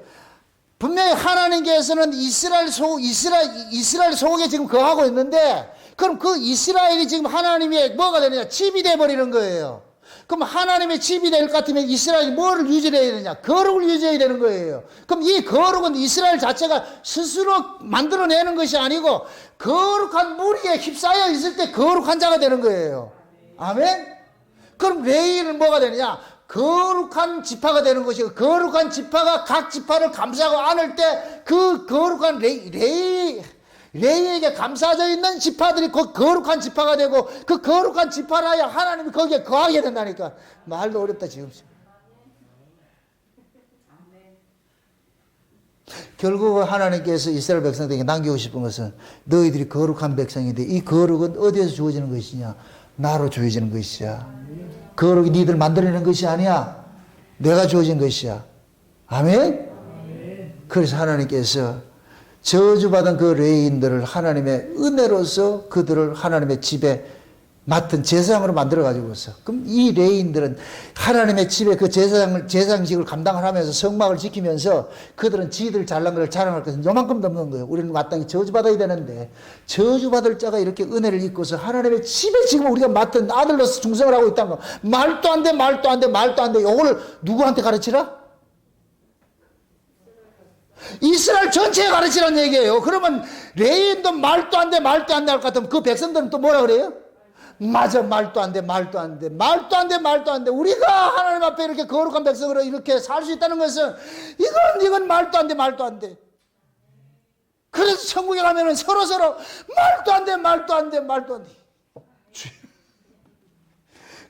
분명히 하나님께서는 이스라엘 속에 지금 거하고 있는데, 그럼 그 이스라엘이 지금 하나님의 뭐가 되느냐? 집이 돼버리는 거예요. 그럼 하나님의 집이 될 것 같으면 이스라엘이 뭐를 유지해야 되느냐? 거룩을 유지해야 되는 거예요. 그럼 이 거룩은 이스라엘 자체가 스스로 만들어내는 것이 아니고, 거룩한 무리에 휩싸여 있을 때 거룩한 자가 되는 거예요. 아멘? 그럼 레위는 뭐가 되느냐? 거룩한 지파가 되는 것이고, 거룩한 지파가 각 지파를 감싸고 안을 때 그 거룩한 레위에게 감싸져 있는 지파들이 그 거룩한 지파가 되고, 그 거룩한 지파라야 하나님이 거기에 거하게 된다니까. 말도 어렵다 지금. 결국 하나님께서 이스라엘 백성들에게 남기고 싶은 것은 너희들이 거룩한 백성인데, 이 거룩은 어디에서 주어지는 것이냐? 나로 주어지는 것이야. 거룩이 니들 만들어내는 것이 아니야. 내가 주어진 것이야. 아멘? 그래서 하나님께서 저주받은 그 레위인들을 하나님의 은혜로서 그들을 하나님의 집에 맡은 제사장으로 만들어가지고서, 그럼 이 레위인들은 하나님의 집에 그 제사장직을 감당을 하면서 성막을 지키면서 그들은 지들 잘난 걸 자랑할 것은 요만큼도 없는 거예요. 우리는 마땅히 저주받아야 되는데, 저주받을 자가 이렇게 은혜를 입고서 하나님의 집에 지금 우리가 맡은 아들로서 충성을 하고 있다는 거. 말도 안 돼, 말도 안 돼, 말도 안 돼. 요거를 누구한테 가르치라? 이스라엘 전체에 가르치라는 얘기예요. 그러면 레위인도 말도 안 돼, 말도 안 돼 할 것 같으면 그 백성들은 또 뭐라 그래요? 맞아, 말도 안 돼, 말도 안 돼, 말도 안 돼, 말도 안 돼. 우리가 하나님 앞에 이렇게 거룩한 백성으로 이렇게 살 수 있다는 것은 이건 말도 안 돼, 말도 안 돼. 그래서 천국에 가면은 서로서로 말도 안 돼, 말도 안 돼, 말도 안 돼.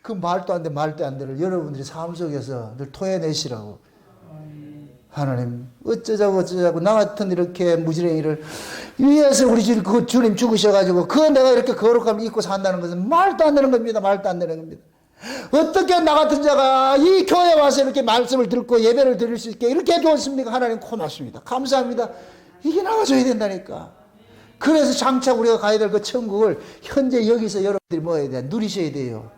그 말도 안 돼, 말도 안 돼를 여러분들이 삶 속에서 늘 토해내시라고. 하나님, 어쩌자고, 나 같은 이렇게 무지랭이를 위해서 우리 그 주님 죽으셔가지고, 내가 이렇게 거룩함을 입고 산다는 것은 말도 안 되는 겁니다. 말도 안 되는 겁니다. 어떻게 나 같은 자가 이 교회에 와서 이렇게 말씀을 듣고 예배를 드릴 수 있게 이렇게 해주었습니까? 하나님 고맙습니다. 감사합니다. 이게 나와줘야 된다니까. 그래서 장차 우리가 가야 될 그 천국을 현재 여기서 여러분들이 뭐 해야 돼? 누리셔야 돼요.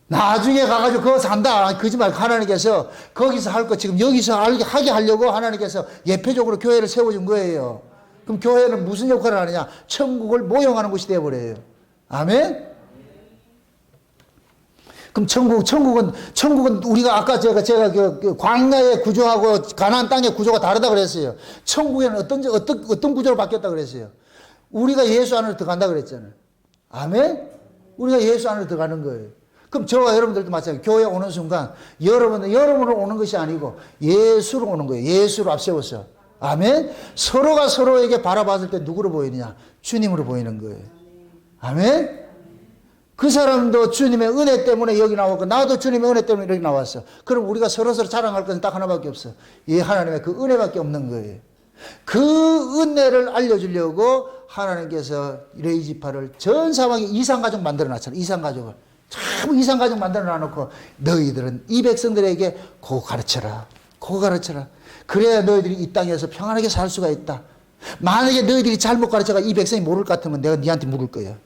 나중에 가가지고 그거 산다. 거짓말. 하나님께서 거기서 할 거 지금 여기서 하게 하려고 하나님께서 예표적으로 교회를 세워준 거예요. 그럼 교회는 무슨 역할을 하느냐? 천국을 모형하는 곳이 되어버려요. 아멘? 그럼 천국은 우리가 아까 제가 그 광야의 구조하고 가나안 땅의 구조가 다르다 그랬어요. 천국에는 어떤 구조로 바뀌었다 그랬어요. 우리가 예수 안으로 들어간다 그랬잖아요. 아멘? 우리가 예수 안으로 들어가는 거예요. 그럼 저와 여러분들도 마찬가지예요. 교회에 오는 순간 여러분으로 오는 것이 아니고 예수로 오는 거예요. 예수로 앞세워서. 아멘? 서로가 서로에게 바라봤을 때 누구로 보이느냐? 주님으로 보이는 거예요. 아멘? 그 사람도 주님의 은혜 때문에 여기 나왔고 나도 주님의 은혜 때문에 여기 나왔어. 그럼 우리가 서로서로 자랑할 것은 딱 하나밖에 없어. 이 하나님의 그 은혜밖에 없는 거예요. 그 은혜를 알려주려고 하나님께서 레위지파를 전 사방에 이상가족 만들어 놨잖아요. 이상가족을. 참 이상가족 만들어 놔놓고 너희들은 이 백성들에게 그거 가르쳐라. 그거 가르쳐라. 그래야 너희들이 이 땅에서 평안하게 살 수가 있다. 만약에 너희들이 잘못 가르쳐가 이 백성이 모를 것 같으면 내가 니한테 물을 거야.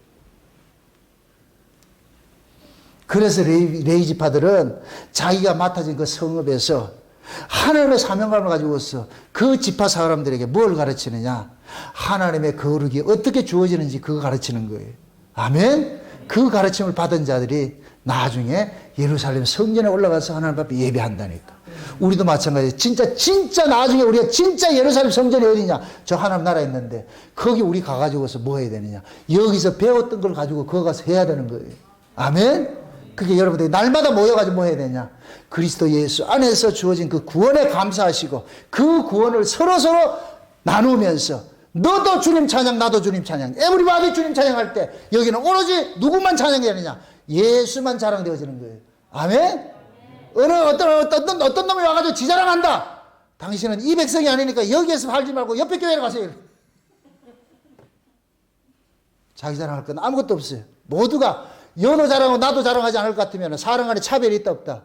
그래서 레위지파들은 자기가 맡아진 그 성읍에서 하나님의 사명감을 가지고서 그 지파 사람들에게 뭘 가르치느냐? 하나님의 거룩이 어떻게 주어지는지 그거 가르치는 거예요. 아멘? 그 가르침을 받은 자들이 나중에 예루살렘 성전에 올라가서 하나님 앞에 예배한다니까. 우리도 마찬가지예요. 진짜 나중에 우리가 진짜 예루살렘 성전이 어디냐? 저 하나님 나라에 있는데 거기 우리 가가지고서 뭐 해야 되느냐? 여기서 배웠던 걸 가지고 거기 가서 해야 되는 거예요. 아멘? 그게 여러분들이 날마다 모여가지고 뭐 해야 되냐? 그리스도 예수 안에서 주어진 그 구원에 감사하시고 그 구원을 서로서로 나누면서 너도 주님 찬양 나도 주님 찬양 에브리바디 주님 찬양할 때 여기는 오로지 누구만 찬양해야 되느냐? 예수만 자랑되어지는 거예요. 아멘? 어떤 놈이 와가지고 지 자랑한다. 당신은 이 백성이 아니니까 여기에서 살지 말고 옆에 교회로 가세요. 자기 자랑할 건 아무것도 없어요. 모두가 너도 자랑하고 나도 자랑하지 않을 것 같으면 사람 간에 차별이 있다 없다?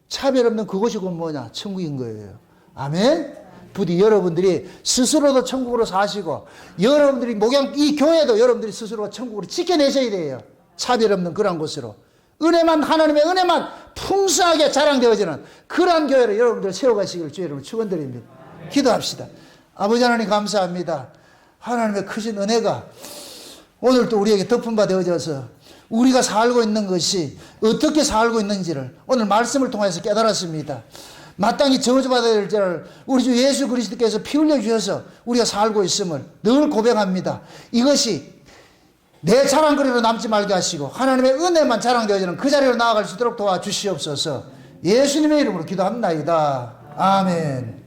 차별 없는 그것이 곧 뭐냐? 천국인 거예요. 아멘? 부디 여러분들이 스스로도 천국으로 사시고 여러분들이 이 교회도 여러분들이 스스로 천국으로 지켜내셔야 돼요. 차별 없는 그런 곳으로. 하나님의 은혜만 풍성하게 자랑되어지는 그러한 교회를 여러분들 세워가시기를 주의 이름으로 축원드립니다. 기도합시다. 아버지 하나님 감사합니다. 하나님의 크신 은혜가 오늘 또 우리에게 덮은 바 되어져서 우리가 살고 있는 것이 어떻게 살고 있는지를 오늘 말씀을 통해서 깨달았습니다. 마땅히 저주받아야 될 자를 우리 주 예수 그리스도께서 피 흘려 주셔서 우리가 살고 있음을 늘 고백합니다. 이것이 내 자랑거리로 남지 말게 하시고 하나님의 은혜만 자랑되어지는 그 자리로 나아갈 수 있도록 도와주시옵소서. 예수님의 이름으로 기도합나이다. 아멘.